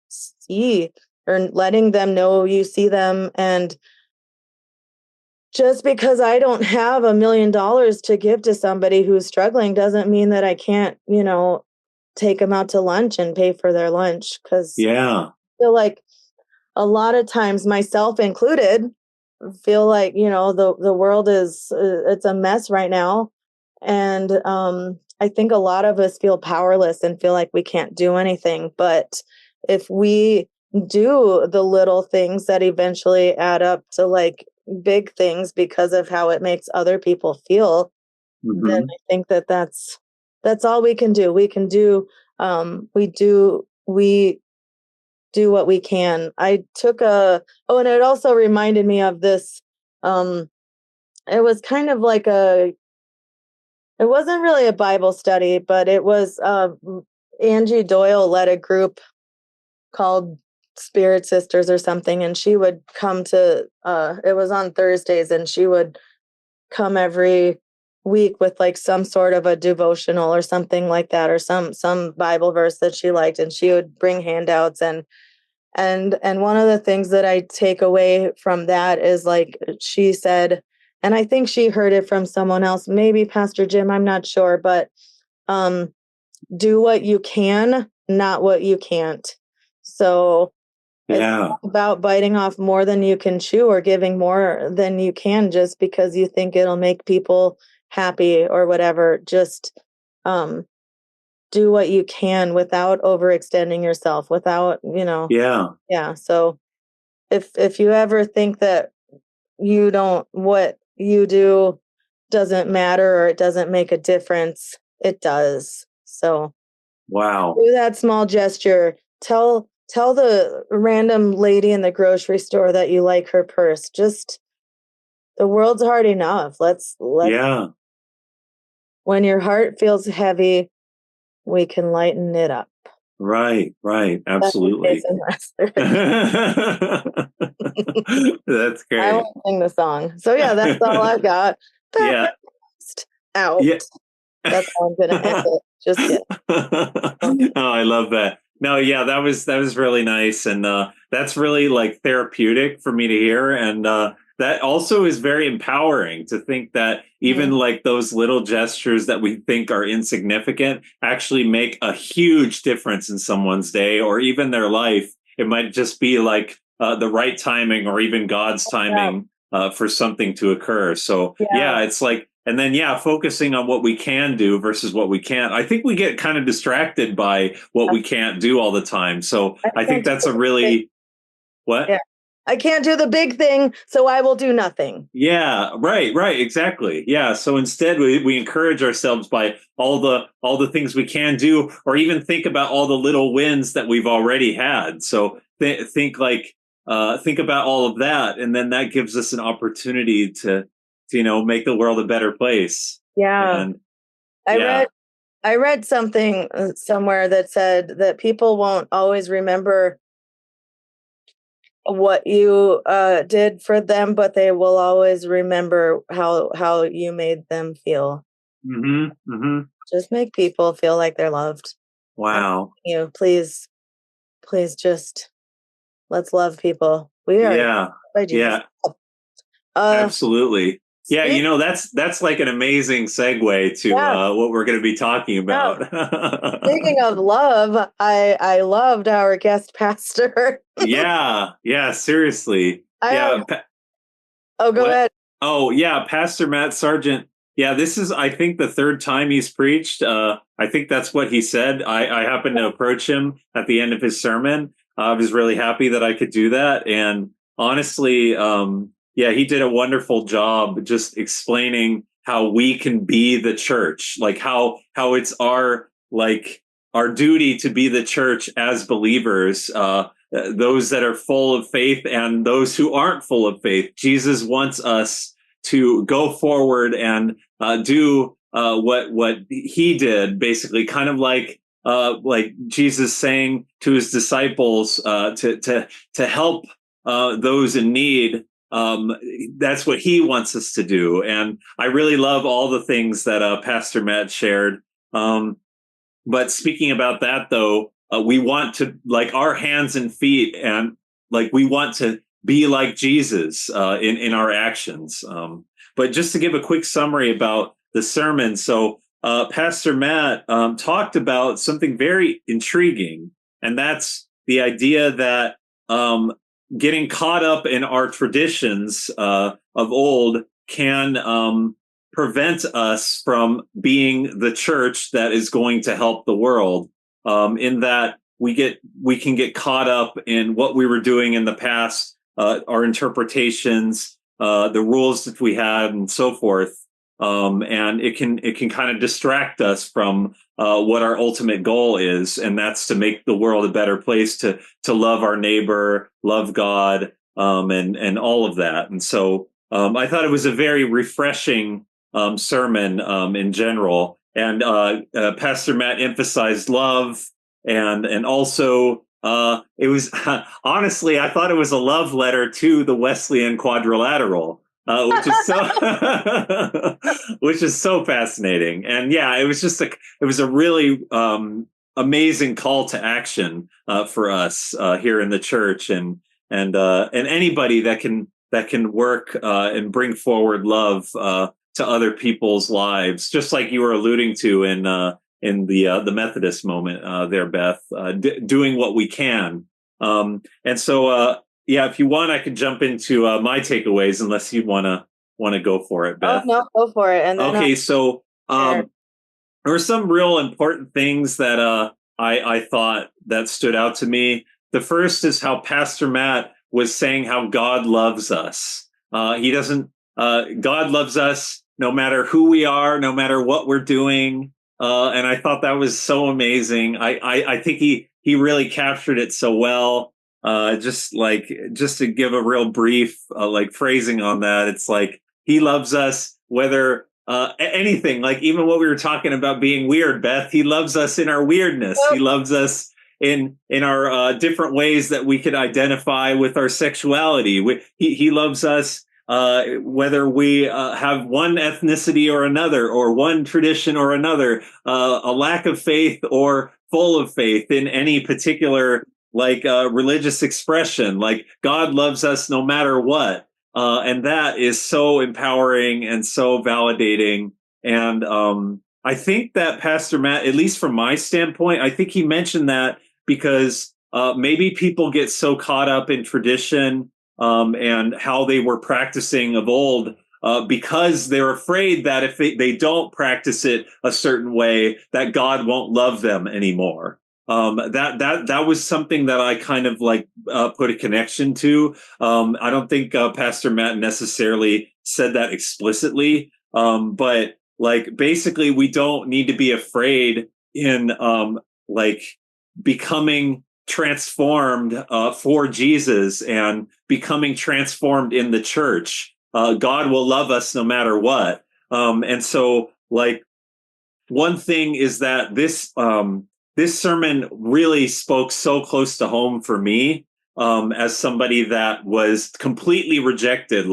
see, or letting them know you see them. And just because I don't have $1 million to give to somebody who's struggling doesn't mean that I can't, take them out to lunch and pay for their lunch. Because I feel like a lot of times, myself included, feel like, the world is, it's a mess right now. And I think a lot of us feel powerless and feel like we can't do anything. But if we do the little things that eventually add up to like big things because of how it makes other people feel, then I think that's all we can do. We can do, we do what we can. I took and it also reminded me of this. It was kind of like it wasn't really a Bible study, but it was, Angie Doyle led a group called Spirit Sisters or something. And she would come to, it was on Thursdays, and she would come every week with like some sort of a devotional or something like that, or some Bible verse that she liked. And she would bring handouts, and one of the things that I take away from that is, like she said, and I think she heard it from someone else, maybe Pastor Jim, I'm not sure, but do what you can, not what you can't. So it's not about biting off more than you can chew or giving more than you can just because you think it'll make people happy or whatever. Just do what you can without overextending yourself, without, Yeah. So if you ever think that what you do doesn't matter or it doesn't make a difference, it does. So Wow. do that small gesture. Tell the random lady in the grocery store that you like her purse. Just, the world's hard enough. Let's when your heart feels heavy, we can lighten it up. Right. Absolutely. That's great. I won't sing the song. So yeah, that's all I've got. Yeah. Out. Yeah. That's how I'm gonna end it. Just kidding. Oh, I love that. No, yeah, that was really nice, and that's really like therapeutic for me to hear, and that also is very empowering to think that even like those little gestures that we think are insignificant actually make a huge difference in someone's day or even their life. It might just be like the right timing or even God's timing for something to occur. So yeah, it's like. And then, focusing on what we can do versus what we can't. I think we get kind of distracted by what we can't do all the time. So I think that's a really, what? Yeah. I can't do the big thing, so I will do nothing. Yeah, right, exactly. Yeah. So instead, we encourage ourselves by all the things we can do, or even think about all the little wins that we've already had. So think about all of that, and then that gives us an opportunity to make the world a better place. Yeah. And I read something somewhere that said that people won't always remember what you did for them, but they will always remember how you made them feel. Just make people feel like they're loved. Wow. Please just let's love people. We are by Jesus. Absolutely. Yeah, that's like an amazing segue to what we're going to be talking about. Speaking of love, I loved our guest pastor. Yeah, seriously. Go ahead. Oh, yeah, Pastor Matt Seargeant. Yeah, this is, I think, the third time he's preached. I think that's what he said. I happened to approach him at the end of his sermon. I was really happy that I could do that. And honestly, he did a wonderful job just explaining how we can be the church, like how it's our duty to be the church as believers, those that are full of faith and those who aren't full of faith. Jesus wants us to go forward and do what he did, basically, kind of like Jesus saying to his disciples to help those in need. That's what he wants us to do. And I really love all the things that Pastor Matt shared. But speaking about that, though, we want to, like, our hands and feet, and like we want to be like Jesus in our actions. But just to give a quick summary about the sermon. So Pastor Matt talked about something very intriguing, and that's the idea that getting caught up in our traditions of old can prevent us from being the church that is going to help the world. In that we can get caught up in what we were doing in the past, our interpretations, the rules that we had, and so forth. and it can kind of distract us from what our ultimate goal is, and that's to make the world a better place, to love our neighbor, love God, and all of that. And so I thought it was a very refreshing sermon in general. And Pastor Matt emphasized love, and also it was honestly, I thought it was a love letter to the Wesleyan Quadrilateral, which is so which is so fascinating. And yeah, it was a really amazing call to action for us here in the church, and anybody that can work and bring forward love to other people's lives, just like you were alluding to in the Methodist moment there, Beth, doing what we can. And so, yeah, if you want, I could jump into my takeaways, unless you want to go for it, Beth. Oh, no, go for it. And then, okay, so there were some real important things that I thought that stood out to me. The first is how Pastor Matt was saying how God loves us. He doesn't. God loves us no matter who we are, no matter what we're doing. And I thought that was so amazing. I think he really captured it so well. Just to give a real brief phrasing on that, it's like he loves us whether anything, like even what we were talking about being weird, Beth. He loves us in our weirdness. Yep. He loves us in our different ways that we could identify with our sexuality. He loves us whether we have one ethnicity or another, or one tradition or another, a lack of faith or full of faith in any particular religious expression. Like, God loves us no matter what. And that is so empowering and so validating. And I think that Pastor Matt, at least from my standpoint, I think he mentioned that because maybe people get so caught up in tradition and how they were practicing of old, because they're afraid that if they don't practice it a certain way, that God won't love them anymore. That was something that I kind of put a connection to. I don't think Pastor Matt necessarily said that explicitly, but basically we don't need to be afraid in becoming transformed for Jesus and becoming transformed in the church. God will love us no matter what. And so one thing is that this sermon really spoke so close to home for me, as somebody that was completely rejected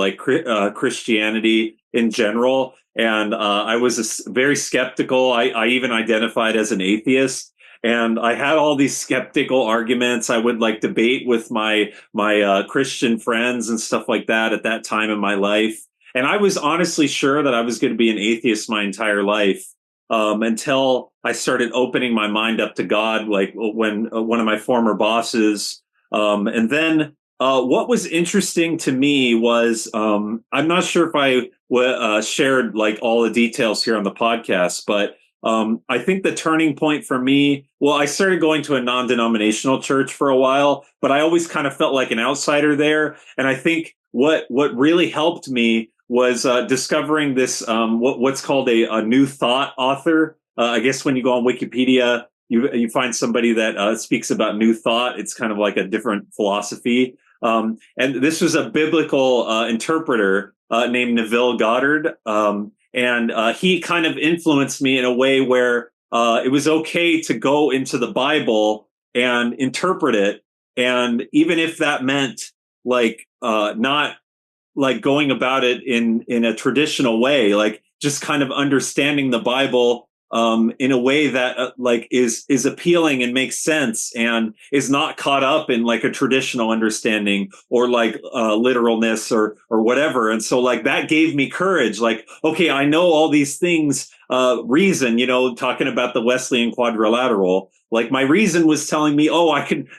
Christianity in general. And I was very skeptical. I even identified as an atheist. And I had all these skeptical arguments. I would debate with my Christian friends and stuff like that at that time in my life. And I was honestly sure that I was going to be an atheist my entire life, until I started opening my mind up to God, when one of my former bosses. And then what was interesting to me was, I'm not sure if I shared all the details here on the podcast, but I think the turning point for me, I started going to a non-denominational church for a while, but I always kind of felt like an outsider there. And I think what really helped me was discovering this, what's called a new thought author. I guess when you go on Wikipedia, you find somebody that speaks about new thought. It's kind of like a different philosophy. And this was a biblical interpreter named Neville Goddard. And he kind of influenced me in a way where it was okay to go into the Bible and interpret it. And even if that meant not going about it in a traditional way, just kind of understanding the Bible in a way that is appealing and makes sense and is not caught up in a traditional understanding or literalness or whatever. And so that gave me courage. Okay, I know all these things, reason, talking about the Wesleyan Quadrilateral, my reason was telling me,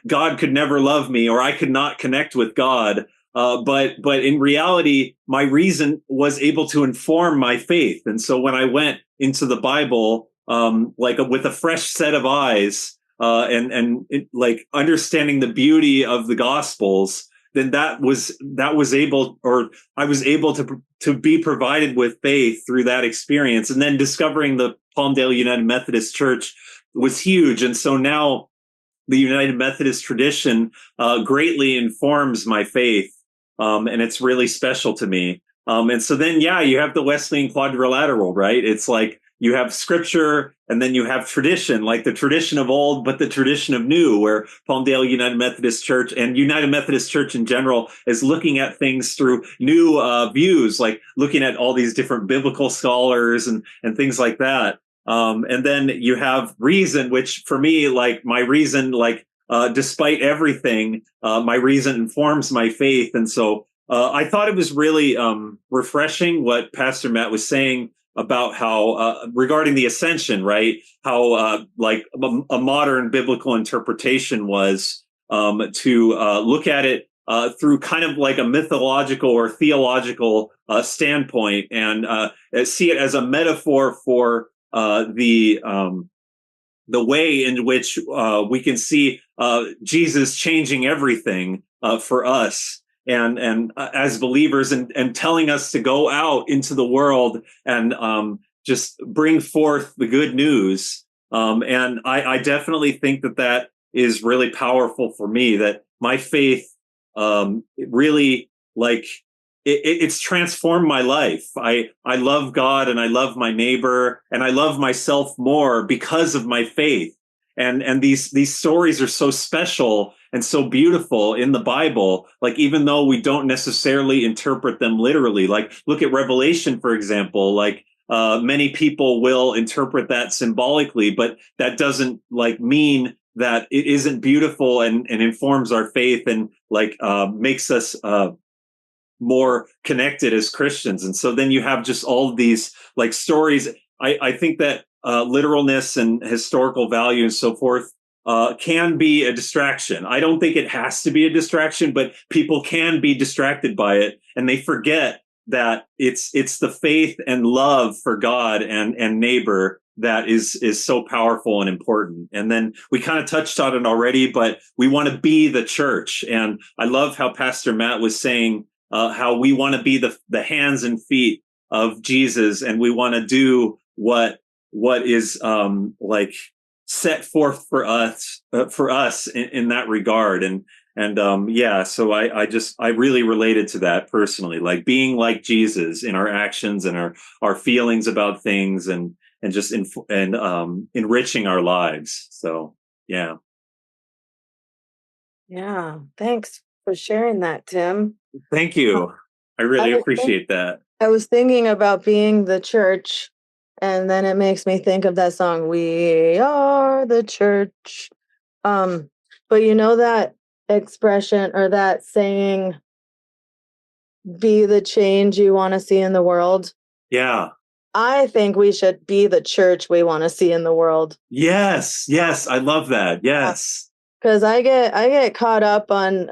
God could never love me, or I could not connect with God. But in reality, my reason was able to inform my faith. And so when I went into the Bible, with a fresh set of eyes, and understanding the beauty of the Gospels, then I was able to be provided with faith through that experience. And then discovering the Palmdale United Methodist Church was huge. And so now the United Methodist tradition greatly informs my faith. And it's really special to me. And so then, you have the Wesleyan quadrilateral, right? It's like you have scripture and then you have tradition, like the tradition of old, but the tradition of new, where Palmdale United Methodist Church and United Methodist Church in general is looking at things through new views, like looking at all these different biblical scholars and things like that. And then you have reason, which for me, like my reason, despite everything, my reason informs my faith. And so I thought it was really refreshing what Pastor Matt was saying about how regarding the ascension, right? How like a modern biblical interpretation was to look at it through kind of like a mythological or theological standpoint, and see it as a metaphor for the way in which we can see Jesus changing everything for us. And as believers, and telling us to go out into the world and just bring forth the good news. And I definitely think that is really powerful for me, that my faith really, like, it's transformed my life. I love God and I love my neighbor and I love myself more because of my faith. And these stories are so special and so beautiful in the Bible. Like, even though we don't necessarily interpret them literally, like look at Revelation, for example, like many people will interpret that symbolically, but that doesn't like mean that it isn't beautiful and informs our faith and like makes us more connected as Christians. And so then you have just all of these like stories. I think that literalness and historical value and so forth can be a distraction. I don't think it has to be a distraction, but people can be distracted by it, and they forget that it's the faith and love for God and neighbor that is so powerful and important. And then we kind of touched on it already, but we want to be the church. And I love how Pastor Matt was saying how we want to be the hands and feet of Jesus, and we want to do what is like set forth for us in that regard. So I really related to that personally, like being like Jesus in our actions and our feelings about things, and just enriching our lives. So yeah. Thanks for sharing that, Tim. Thank you. I really appreciate that. I was thinking about being the church, and then it makes me think of that song, "We Are the Church." But you know that expression or that saying, "Be the change you want to see in the world"? Yeah. I think we should be the church we want to see in the world. Yes. I love that. Yes. Because I get caught up on.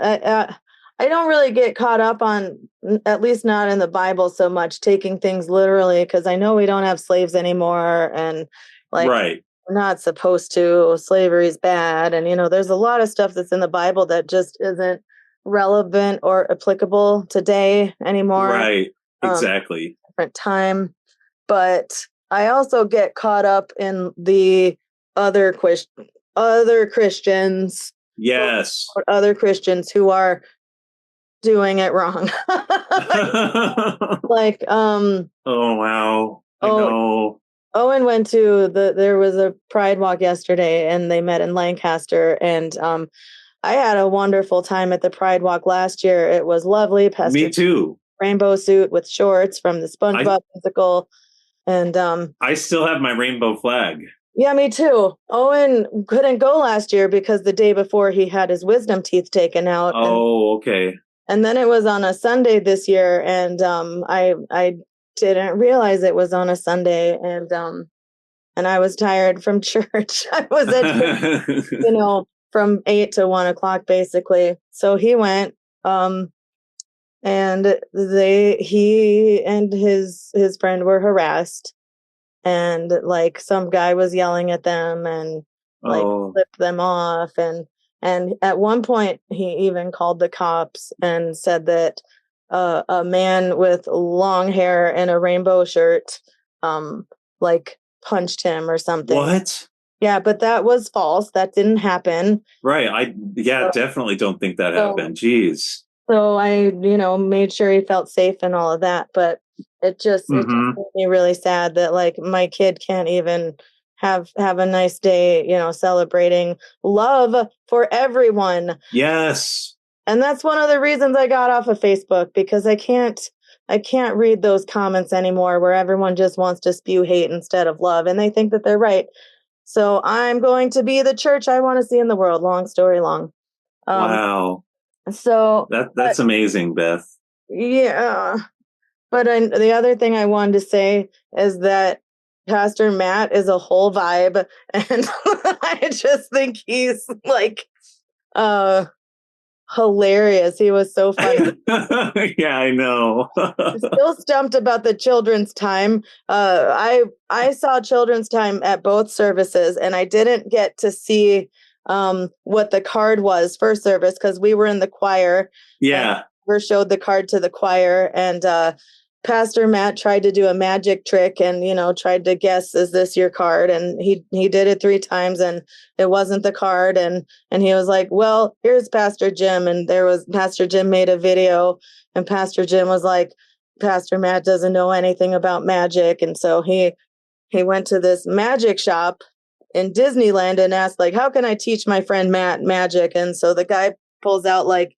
I don't really get caught up on, at least not in the Bible so much, taking things literally, because I know we don't have slaves anymore, and like right. we're not supposed to. Slavery's bad, and there's a lot of stuff that's in the Bible that just isn't relevant or applicable today anymore. Right. Exactly. Different time. But I also get caught up in the other Christians. Yes. Or other Christians who are doing it wrong. Like oh wow. I know. Owen went to there was a Pride walk yesterday, and they met in Lancaster, and I had a wonderful time at the Pride walk last year. It was lovely. Pastor Me too. Rainbow suit with shorts from the SpongeBob musical, and I still have my rainbow flag. Yeah, me too. Owen couldn't go last year because the day before he had his wisdom teeth taken out. Oh, okay. And then it was on a Sunday this year, and I didn't realize it was on a Sunday, and I was tired from church. I was at church, from 8 to 1 o'clock basically. So he went, and he and his friend were harassed, and like some guy was yelling at them and like flipped them off, and And at one point, he even called the cops and said that a man with long hair and a rainbow shirt, like punched him or something. What? Yeah, but that was false. That didn't happen. Right. Definitely don't think that happened. Jeez. So I, made sure he felt safe and all of that. But it just made me really sad that like my kid can't even have a nice day, celebrating love for everyone. Yes. And that's one of the reasons I got off of Facebook, because I can't read those comments anymore where everyone just wants to spew hate instead of love, and they think that they're right. So I'm going to be the church I want to see in the world. Long story long. Wow. So that's amazing, Beth. Yeah. But the other thing I wanted to say is that Pastor Matt is a whole vibe, and I just think he's like hilarious. He was so funny. Yeah, I know. I'm still stumped about the children's time. I saw children's time at both services, and I didn't get to see what the card was for service because we were in the choir. Yeah. We showed the card to the choir, and Pastor Matt tried to do a magic trick and, tried to guess, is this your card? And he did it 3 times and it wasn't the card. And he was like, well, here's Pastor Jim. And Pastor Jim made a video, and Pastor Jim was like, Pastor Matt doesn't know anything about magic. And so he went to this magic shop in Disneyland and asked, like, how can I teach my friend Matt magic? And so the guy pulls out like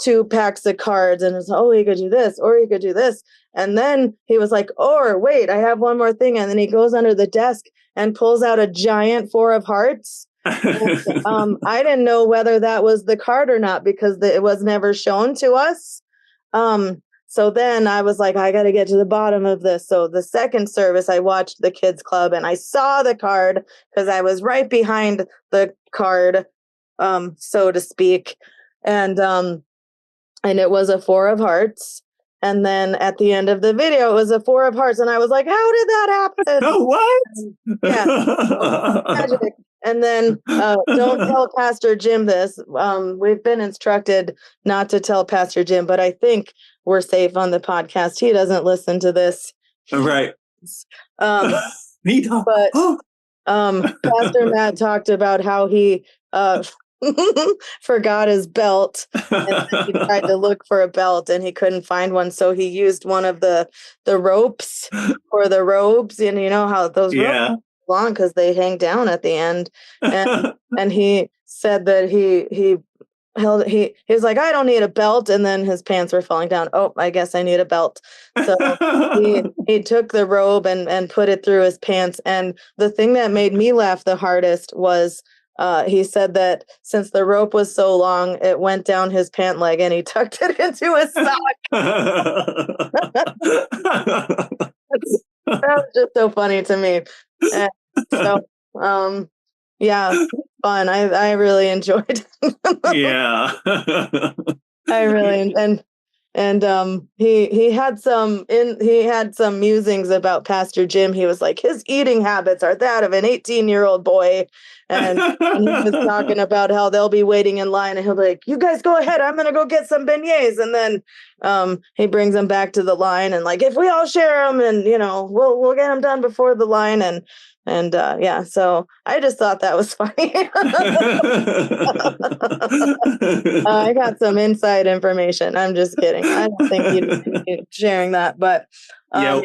2 packs of cards and is, oh, you could do this, or you could do this. And then he was like, or wait, I have one more thing. And then he goes under the desk and pulls out a giant 4 of hearts. And, I didn't know whether that was the card or not because it was never shown to us. So then I was like, I got to get to the bottom of this. So the second service, I watched the kids club and I saw the card because I was right behind the card, so to speak. And it was a 4 of hearts. And then at the end of the video, it was a 4 of hearts. And I was like, how did that happen? Oh, what? Yeah. Magic. And then don't tell Pastor Jim this. We've been instructed not to tell Pastor Jim, but I think we're safe on the podcast. He doesn't listen to this. Right. But Pastor Matt talked about how he forgot his belt, and he tried to look for a belt and he couldn't find one, so he used one of the ropes for the robes, and you know how those ropes are long because they hang down at the end. And he said that he was like, I don't need a belt, and then his pants were falling down. Oh, I guess I need a belt. So he took the robe and put it through his pants. And the thing that made me laugh the hardest was he said that since the rope was so long, it went down his pant leg and he tucked it into his sock. That was just so funny to me. And so, yeah, fun. I really enjoyed it. Yeah. I really, and he had some musings about Pastor Jim. He was like, his eating habits are that of an 18-year-old boy. And he was talking about how they'll be waiting in line and he'll be like, you guys go ahead, I'm gonna go get some beignets. And then he brings them back to the line and like, if we all share them, and we'll get them done before the line. And yeah, so I just thought that was funny. I got some inside information. I'm just kidding. I don't think he'd sharing that, but yeah.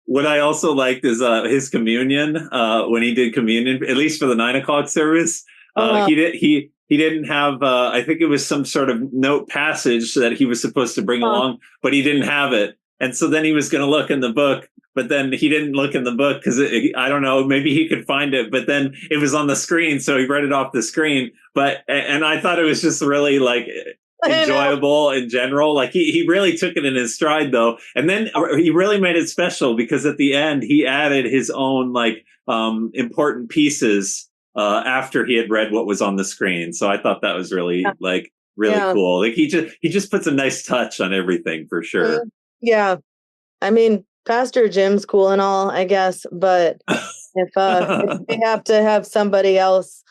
What I also liked is his communion. When he did communion, at least for the 9 o'clock service, he didn't have. I think it was some sort of note passage that he was supposed to bring along, but he didn't have it. And so then he was going to look in the book, but then he didn't look in the book because I don't know, maybe he could find it, but then it was on the screen, so he read it off the screen. And I thought it was just really like enjoyable in general. Like he really took it in his stride though. And then he really made it special because at the end he added his own like important pieces after he had read what was on the screen. So I thought that was really cool. Like he just puts a nice touch on everything for sure. Yeah. I mean, Pastor Jim's cool and all, I guess, but if we have to have somebody else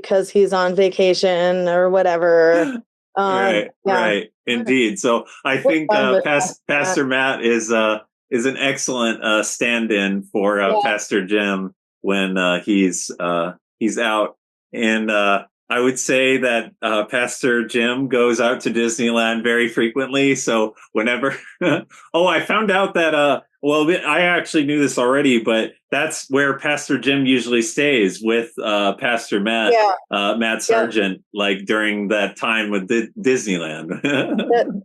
because he's on vacation or whatever. Right. Indeed. So I think Pastor Matt is an excellent stand-in for Pastor Jim when he's out. And I would say that Pastor Jim goes out to Disneyland very frequently. So whenever, I found out that I actually knew this already, but that's where Pastor Jim usually stays with Pastor Matt, Matt Seargeant, like during that time with Disneyland.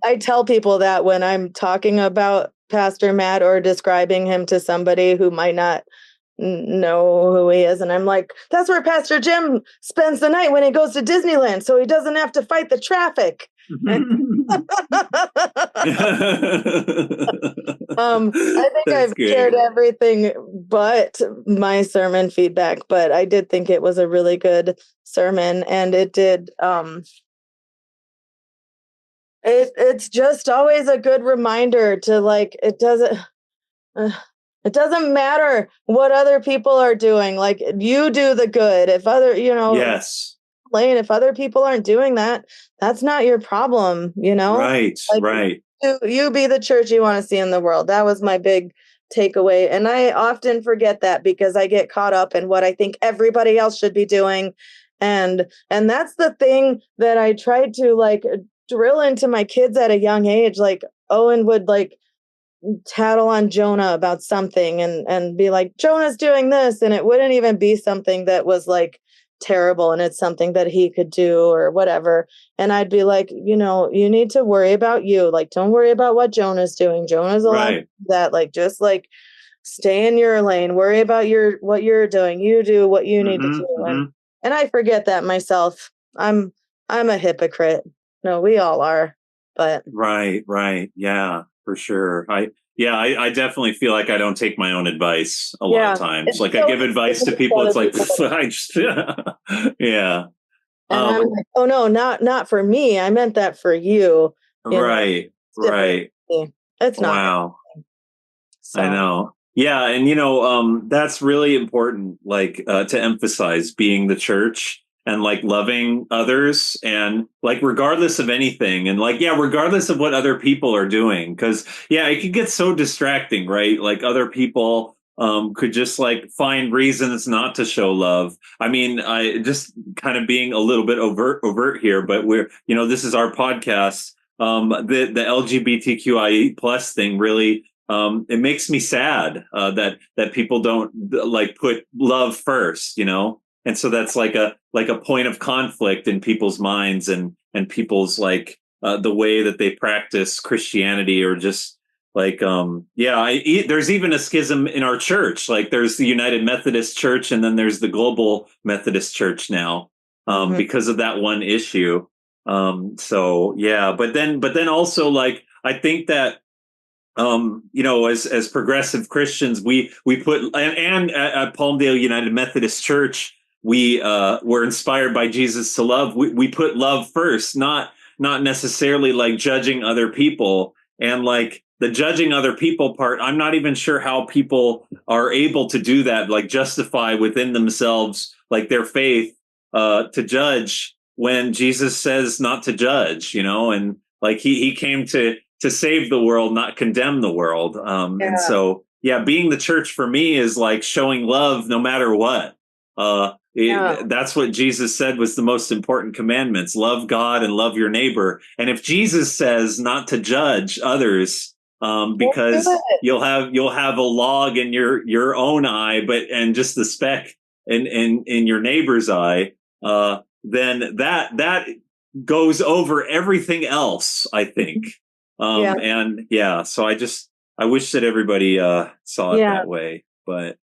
I tell people that when I'm talking about Pastor Matt or describing him to somebody who might not know who he is, and I'm like, that's where Pastor Jim spends the night when he goes to Disneyland, so he doesn't have to fight the traffic. I think I've shared everything but my sermon feedback, but I did think it was a really good sermon, and it did it's just always a good reminder to, like, it doesn't matter what other people are doing. Like, you do the good. If other, Lane, if other people aren't doing that, that's not your problem, Right, like, right. You be the church you want to see in the world. That was my big takeaway. And I often forget that because I get caught up in what I think everybody else should be doing. And that's the thing that I tried to, like, drill into my kids at a young age. Like, Owen would, like, tattle on Jonah about something and be like, Jonah's doing this, and it wouldn't even be something that was, like, terrible, and it's something that he could do or whatever. And I'd be like, you need to worry about you. Like, don't worry about what Jonah's doing. Jonah's allowed to do that. Like, just, like, stay in your lane, worry about what you're doing. You do what you need to do. And I forget that myself. I'm a hypocrite. No, we all are. But right. Yeah, for sure. I definitely feel like I don't take my own advice a lot of times. Like, I give advice to people. It's like, I just, yeah. And I'm like, oh no, not for me. I meant that for you. Right. It's not. Wow. So. I know. Yeah. And, that's really important, like, to emphasize being the church and, like, loving others, and, like, regardless of anything, and, like, regardless of what other people are doing, because it could get so distracting, right? Like, other people could just, like, find reasons not to show love. I mean, I just kind of being a little bit overt here, but this is our podcast. The LGBTQIA plus thing really, it makes me sad that people don't, like, put love first, And so that's like a point of conflict in people's minds and people's, like, the way that they practice Christianity, or just, like, there's even a schism in our church. Like, there's the United Methodist Church, and then there's the Global Methodist Church now, because of that one issue. But then also, like, I think that, as progressive Christians, we put, and at Palmdale United Methodist Church, we were inspired by Jesus to love. We put love first, not necessarily, like, judging other people. And, like, the judging other people part, I'm not even sure how people are able to do that, like, justify within themselves, like, their faith to judge when Jesus says not to judge, and, like, he came to save the world, not condemn the world. And so, being the church for me is, like, showing love no matter what. That's what Jesus said was the most important commandments: love God and love your neighbor. And if Jesus says not to judge others, because you'll have a log in your own eye, and just the speck in your neighbor's eye, then that goes over everything else, I think. So I wish that everybody saw it that way. But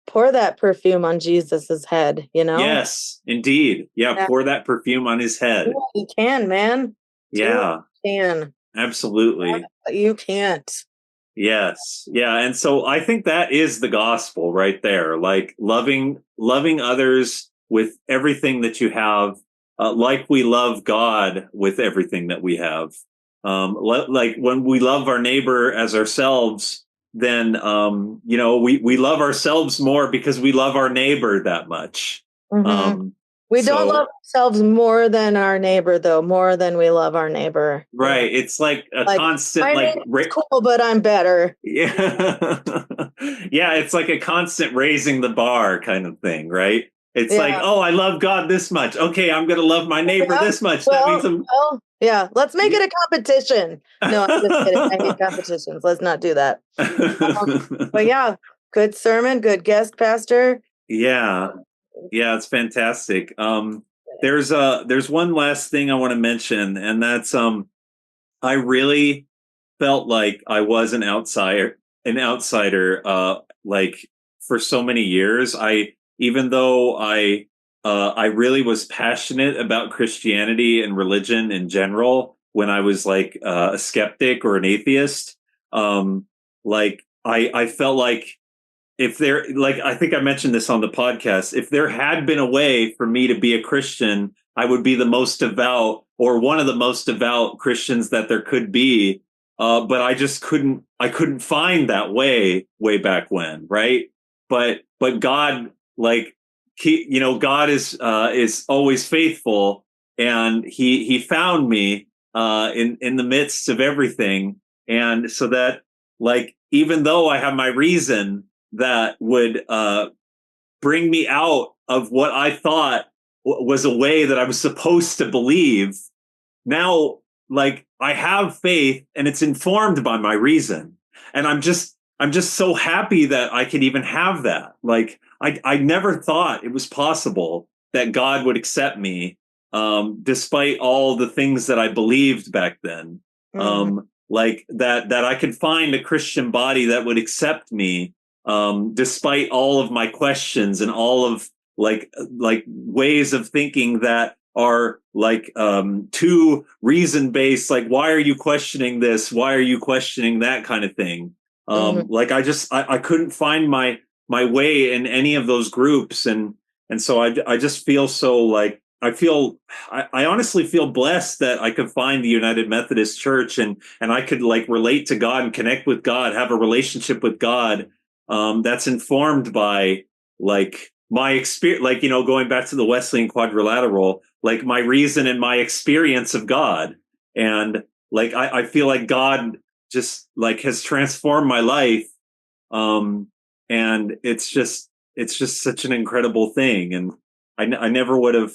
pour that perfume on Jesus's head, Yes, indeed. Pour that perfume on his head. You can, man. You can. Absolutely. You can't. Yes. Yeah. And so I think that is the gospel right there. Like, loving others with everything that you have, like we love God with everything that we have. Like, when we love our neighbor as ourselves, then, we love ourselves more because we love our neighbor that much. We don't love ourselves more than our neighbor, though, more than we love our neighbor. Right. It's like a constant, my name's cool, but I'm better. Yeah. Yeah. It's like a constant raising the bar kind of thing, right? It's like, oh, I love God this much. Okay, I'm going to love my neighbor this much. That means yeah, let's make it a competition. No, I'm just kidding. I hate competitions. Let's not do that. But yeah, good sermon, good guest pastor. Yeah. Yeah, it's fantastic. There's one last thing I want to mention, and that's I really felt like I was an outsider, like for so many years. Even though I really was passionate about Christianity and religion in general when I was like a skeptic or an atheist. Like I felt like if there, like I think I mentioned this on the podcast, if there had been a way for me to be a Christian, I would be the most devout or one of the most devout Christians that there could be. But I just couldn't find that way back when. Right. But God, like, God is always faithful, and he found me in the midst of everything. And so that, like, even though I have my reason that would bring me out of what I thought was a way that I was supposed to believe, now, like, I have faith and it's informed by my reason. And I'm just so happy that I could even have that. Like, I never thought it was possible that God would accept me, despite all the things that I believed back then. Like that I could find a Christian body that would accept me, despite all of my questions and all of like ways of thinking that are like too reason based. Like, why are you questioning this? Why are you questioning that kind of thing? Like I couldn't find my way in any of those groups, and so I just feel so like I honestly feel blessed that I could find the United Methodist Church, and I could like relate to God and connect with God, have a relationship with God, that's informed by like my experience, like, going back to the Wesleyan quadrilateral, like my reason and my experience of God. And like, I feel like God just like has transformed my life. And it's just such an incredible thing. And I never would have,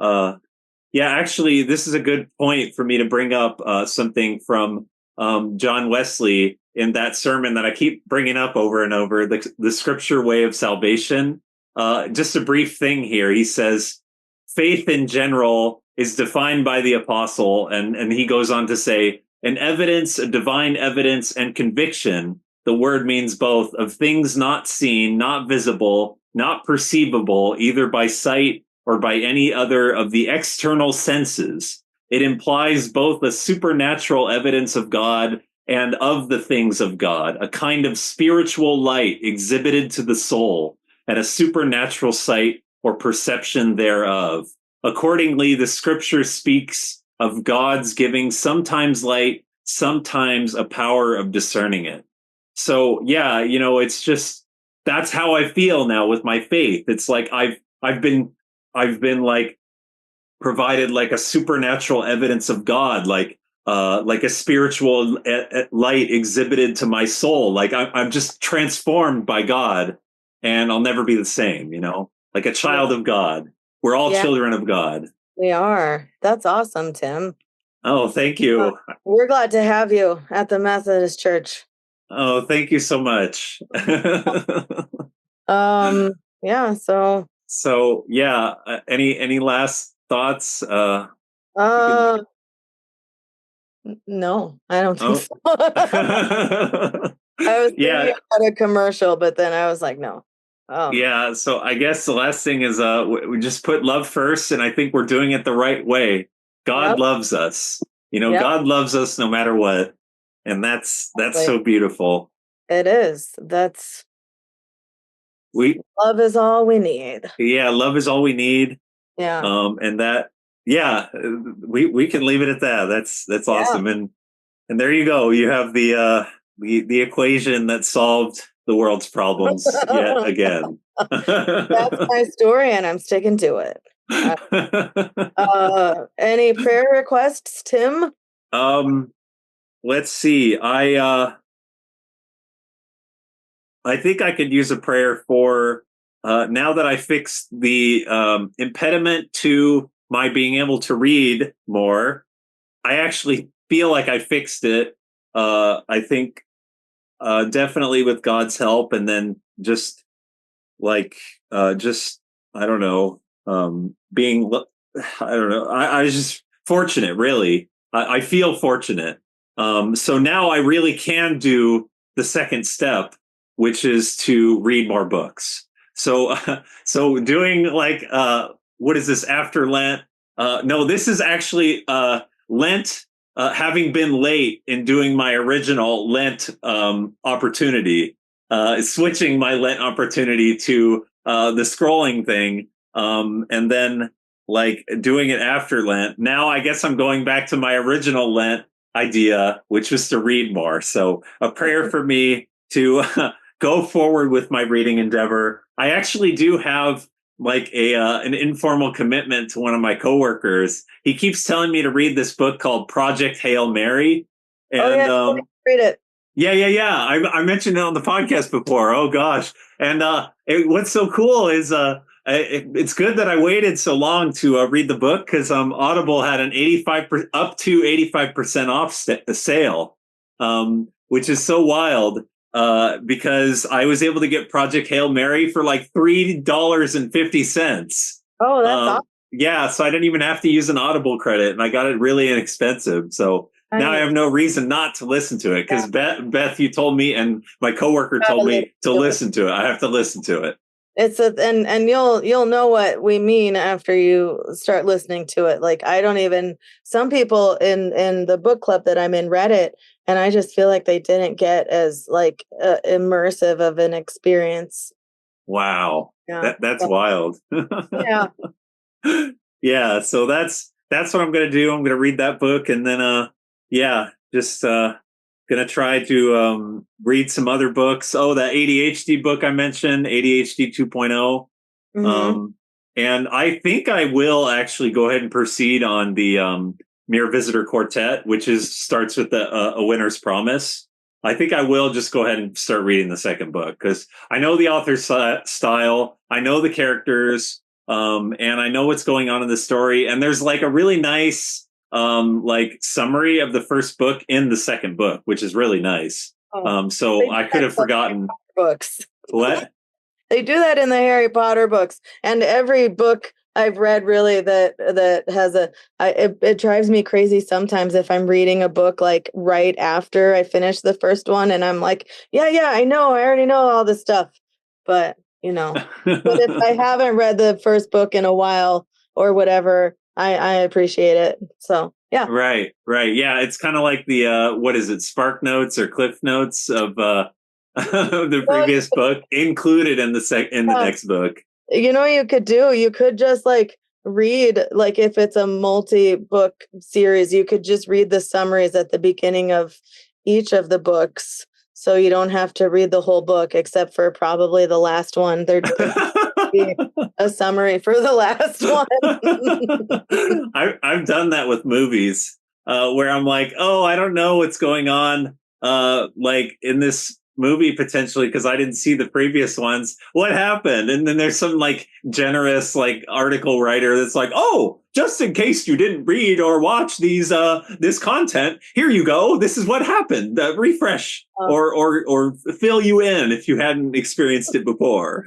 yeah, actually, this is a good point for me to bring up something from John Wesley in that sermon that I keep bringing up over and over, the scripture way of salvation. Just a brief thing here. He says, faith in general is defined by the apostle. And he goes on to say, an evidence, a divine evidence and conviction. The word means both of things not seen, not visible, not perceivable, either by sight or by any other of the external senses. It implies both a supernatural evidence of God and of the things of God, a kind of spiritual light exhibited to the soul, and a supernatural sight or perception thereof. Accordingly, the scripture speaks of God's giving sometimes light, sometimes a power of discerning it. So, yeah, it's just, that's how I feel now with my faith. It's like I've been like provided like a supernatural evidence of God, like a spiritual light exhibited to my soul. Like I'm just transformed by God, and I'll never be the same, like a child of God. We're all children of God. We are. That's awesome, Tim. Oh, thank you. We're glad to have you at the Methodist Church. Oh, thank you so much. Yeah, so yeah, any last thoughts? No, I don't think so. I was thinking about a commercial, but then I was like, no. Yeah, so I guess the last thing is we just put love first, and I think we're doing it the right way. God loves us. God loves us no matter what. And that's so beautiful. It is. Love is all we need. Yeah, love is all we need. Yeah. And that, we can leave it at that. That's awesome. And there you go. You have the equation that solved the world's problems yet again. That's my story, and I'm sticking to it. Any prayer requests, Tim? Let's see. I think I could use a prayer for now that I fixed the impediment to my being able to read more. I actually feel like I fixed it. I think definitely with God's help, and then just like just I don't know, being I don't know. I was just fortunate, really. I feel fortunate. So now I really can do the second step, which is to read more books. So so doing like what is this after Lent? No, this is actually Lent. Having been late in doing my original Lent opportunity, switching my Lent opportunity to the scrolling thing, and then like doing it after Lent. Now I guess I'm going back to my original Lent idea, which was to read more. So a prayer for me to go forward with my reading endeavor. I actually do have like a an informal commitment to one of my coworkers. He keeps telling me to read this book called Project Hail Mary, and read it. Yeah. I mentioned it on the podcast before. Oh gosh. And what's so cool is it's good that I waited so long to read the book, because Audible had an 85% up to 85% off sale, which is so wild. Because I was able to get Project Hail Mary for like $3.50. Oh, that's awesome. Yeah, so I didn't even have to use an Audible credit, and I got it really inexpensive. So now I have no reason not to listen to it, because Beth, you told me, and my coworker told me to listen to it. I have to listen to it. And you'll know what we mean after you start listening to it. Like, I don't even, some people in the book club that I'm in read it, and I just feel like they didn't get as like immersive of an experience. Wow. Yeah. That's wild. Yeah. Yeah. So that's what I'm going to do. I'm going to read that book, and then, just going to try to read some other books. Oh, that ADHD book I mentioned, ADHD 2.0. Mm-hmm. And I think I will actually go ahead and proceed on the Mere Visitor Quartet, which starts with a Winter's Promise. I think I will just go ahead and start reading the second book, because I know the author's style, I know the characters, and I know what's going on in the story. And there's like a really nice like summary of the first book in the second book, which is really nice. So I could have forgotten books. What? They do that in the Harry Potter books, and every book I've read really that has it drives me crazy sometimes if I'm reading a book like right after I finish the first one, and I'm like, yeah, I already know all this stuff, but but if I haven't read the first book in a while or whatever, I appreciate it. So yeah. Right. Yeah, it's kind of like the what is it, Spark Notes or Cliff Notes of the previous book included in the next book. You know what you could do? You could just like read, like if it's a multi-book series, you could just read the summaries at the beginning of each of the books. So you don't have to read the whole book, except for probably the last one. There'd be a summary for the last one. I've done that with movies where I'm like, oh, I don't know what's going on like in this movie potentially, because I didn't see the previous ones. What happened? And then there's some like generous like article writer that's like, oh, just in case you didn't read or watch these this content, here you go, this is what happened. Refresh or fill you in if you hadn't experienced it before.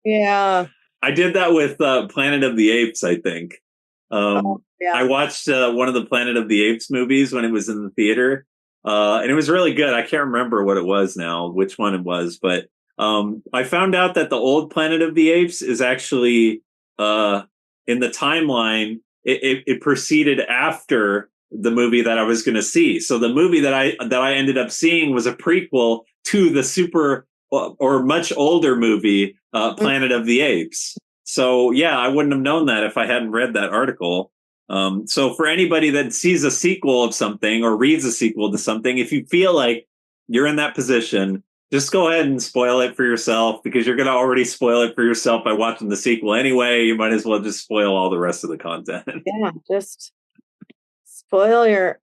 Yeah, I did that with Planet of the Apes, I think. I watched one of the Planet of the Apes movies when it was in the theater. And it was really good. I can't remember what it was now, which one it was, but I found out that the old Planet of the Apes is actually in the timeline. It proceeded after the movie that I was going to see. So the movie that I ended up seeing was a prequel to the super or much older movie Planet of the Apes. So yeah, I wouldn't have known that if I hadn't read that article. So for anybody that sees a sequel of something or reads a sequel to something, if you feel like you're in that position, just go ahead and spoil it for yourself, because you're going to already spoil it for yourself by watching the sequel anyway. You might as well just spoil all the rest of the content. Yeah, just spoil your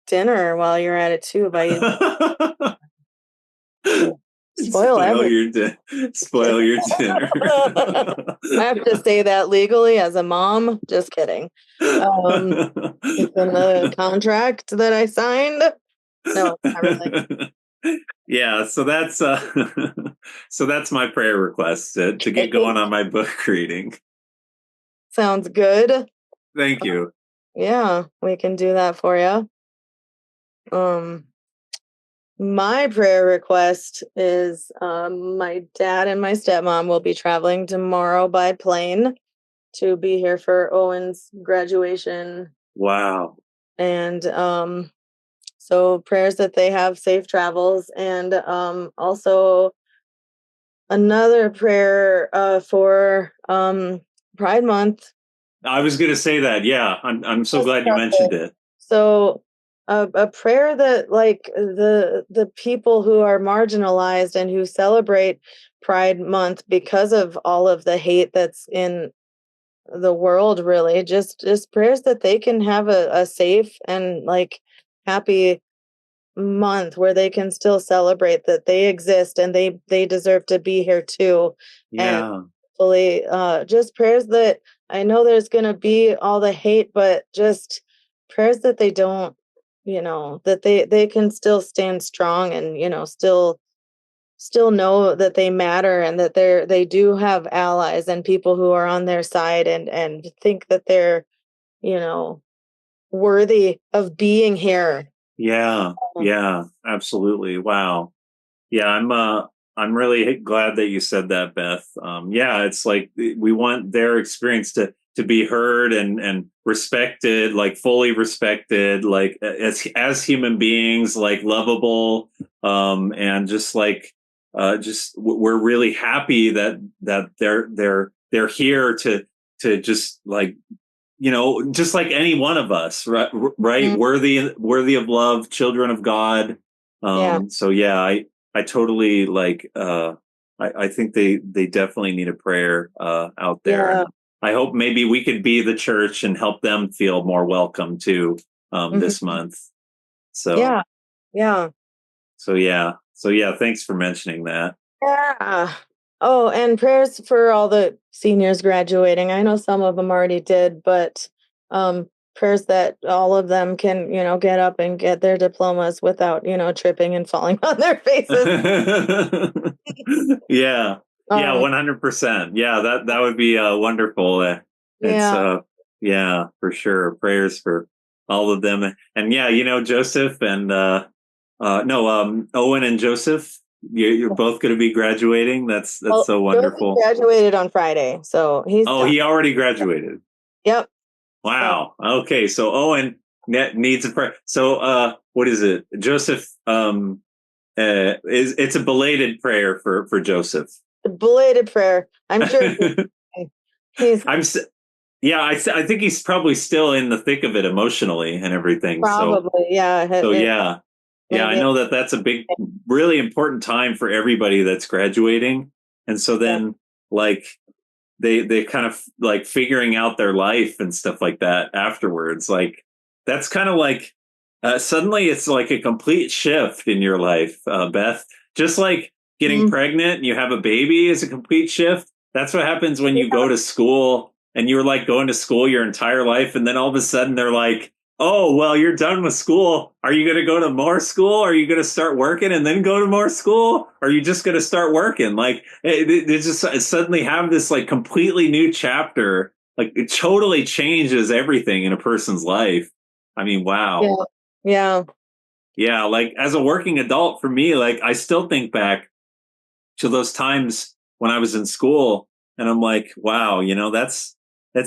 dinner while you're at it too by spoil everything. Spoil your dinner. I have to say that legally as a mom. Just kidding. It's in the contract that I signed. No, not really. Yeah, so that's so that's my prayer request to get going on my book reading. Sounds good. Thank you. Yeah, we can do that for you. My prayer request is my dad and my stepmom will be traveling tomorrow by plane to be here for Owen's graduation. Wow. And so prayers that they have safe travels, and also another prayer for Pride Month. I was going to say that. Yeah, I'm so glad you mentioned it. So a prayer that, like, the people who are marginalized and who celebrate Pride Month because of all of the hate that's in the world, really, just prayers that they can have a safe and like happy month where they can still celebrate that they exist and they deserve to be here too. And Yeah. hopefully just prayers that, I know there's going to be all the hate, but just prayers that they don't, that they can still stand strong and, still know that they matter and that they do have allies and people who are on their side and think that they're, worthy of being here. Yeah. Yeah, absolutely. Wow. Yeah, I'm really glad that you said that, Beth. Yeah, it's like we want their experience to be heard and respected, like fully respected, like as human beings, like lovable, and just like just we're really happy that they're here to just like, just like any one of us, right? Right, worthy of love, children of God. So yeah, I totally like. I think they definitely need a prayer out there. Yeah. And I hope maybe we could be the church and help them feel more welcome too this month. So Yeah. so yeah. Thanks for mentioning that. Yeah. Oh, and prayers for all the seniors graduating. I know some of them already did, but prayers that all of them can, get up and get their diplomas without, tripping and falling on their faces. Yeah. Yeah, 100%. Yeah, that would be wonderful. It's yeah, for sure. Prayers for all of them. And yeah, Joseph and no, Owen and Joseph, you're both going to be graduating. That's so wonderful. Joseph graduated on Friday, so he's Oh, he already graduated. Yep. Wow. Okay, so Owen needs a prayer. So what is it? Joseph it's a belated prayer for Joseph. A belated prayer. I'm sure he's yeah, I think he's probably still in the thick of it emotionally and everything. Probably, yeah. So yeah. Yeah, I know that's a big, really important time for everybody that's graduating. And so then like they kind of like figuring out their life and stuff like that afterwards. Like that's kind of like suddenly it's like a complete shift in your life, Beth. Just like getting pregnant and you have a baby is a complete shift. That's what happens when you go to school and you're like going to school your entire life. And then all of a sudden they're like, oh, well, you're done with school. Are you going to go to more school? Are you going to start working and then go to more school? Or are you just going to start working? Like they just suddenly have this like completely new chapter. Like it totally changes everything in a person's life. I mean, wow. Yeah. Yeah. Like as a working adult for me, like I still think back to those times when I was in school and I'm like, wow, that's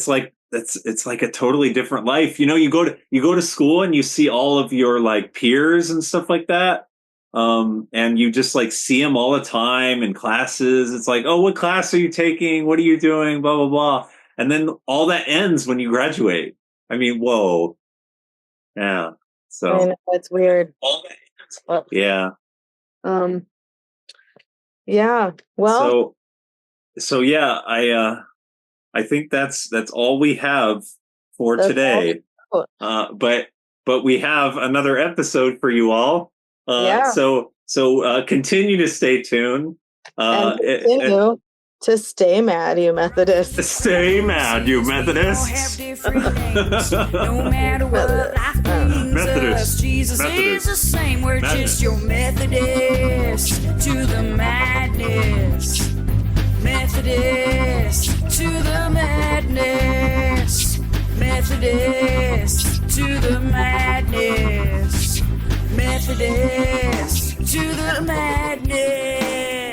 like, it's like a totally different life. You go to school and you see all of your like peers and stuff like that. And you just like see them all the time in classes. It's like, oh, what class are you taking? What are you doing? Blah, blah, blah. And then all that ends when you graduate. I mean, whoa. Yeah. So I know, it's weird. yeah. Yeah. Well, so yeah, I think that's all we have for that's today. But we have another episode for you all. Yeah. So continue to stay tuned. And continue to stay mad, you Methodists. Stay mad, you Methodists. We all have different names. No matter what life brings us, Jesus is the same. We're just your Methodist to the madness. Methodist to the madness. Methodist to the madness. Methodist to the madness.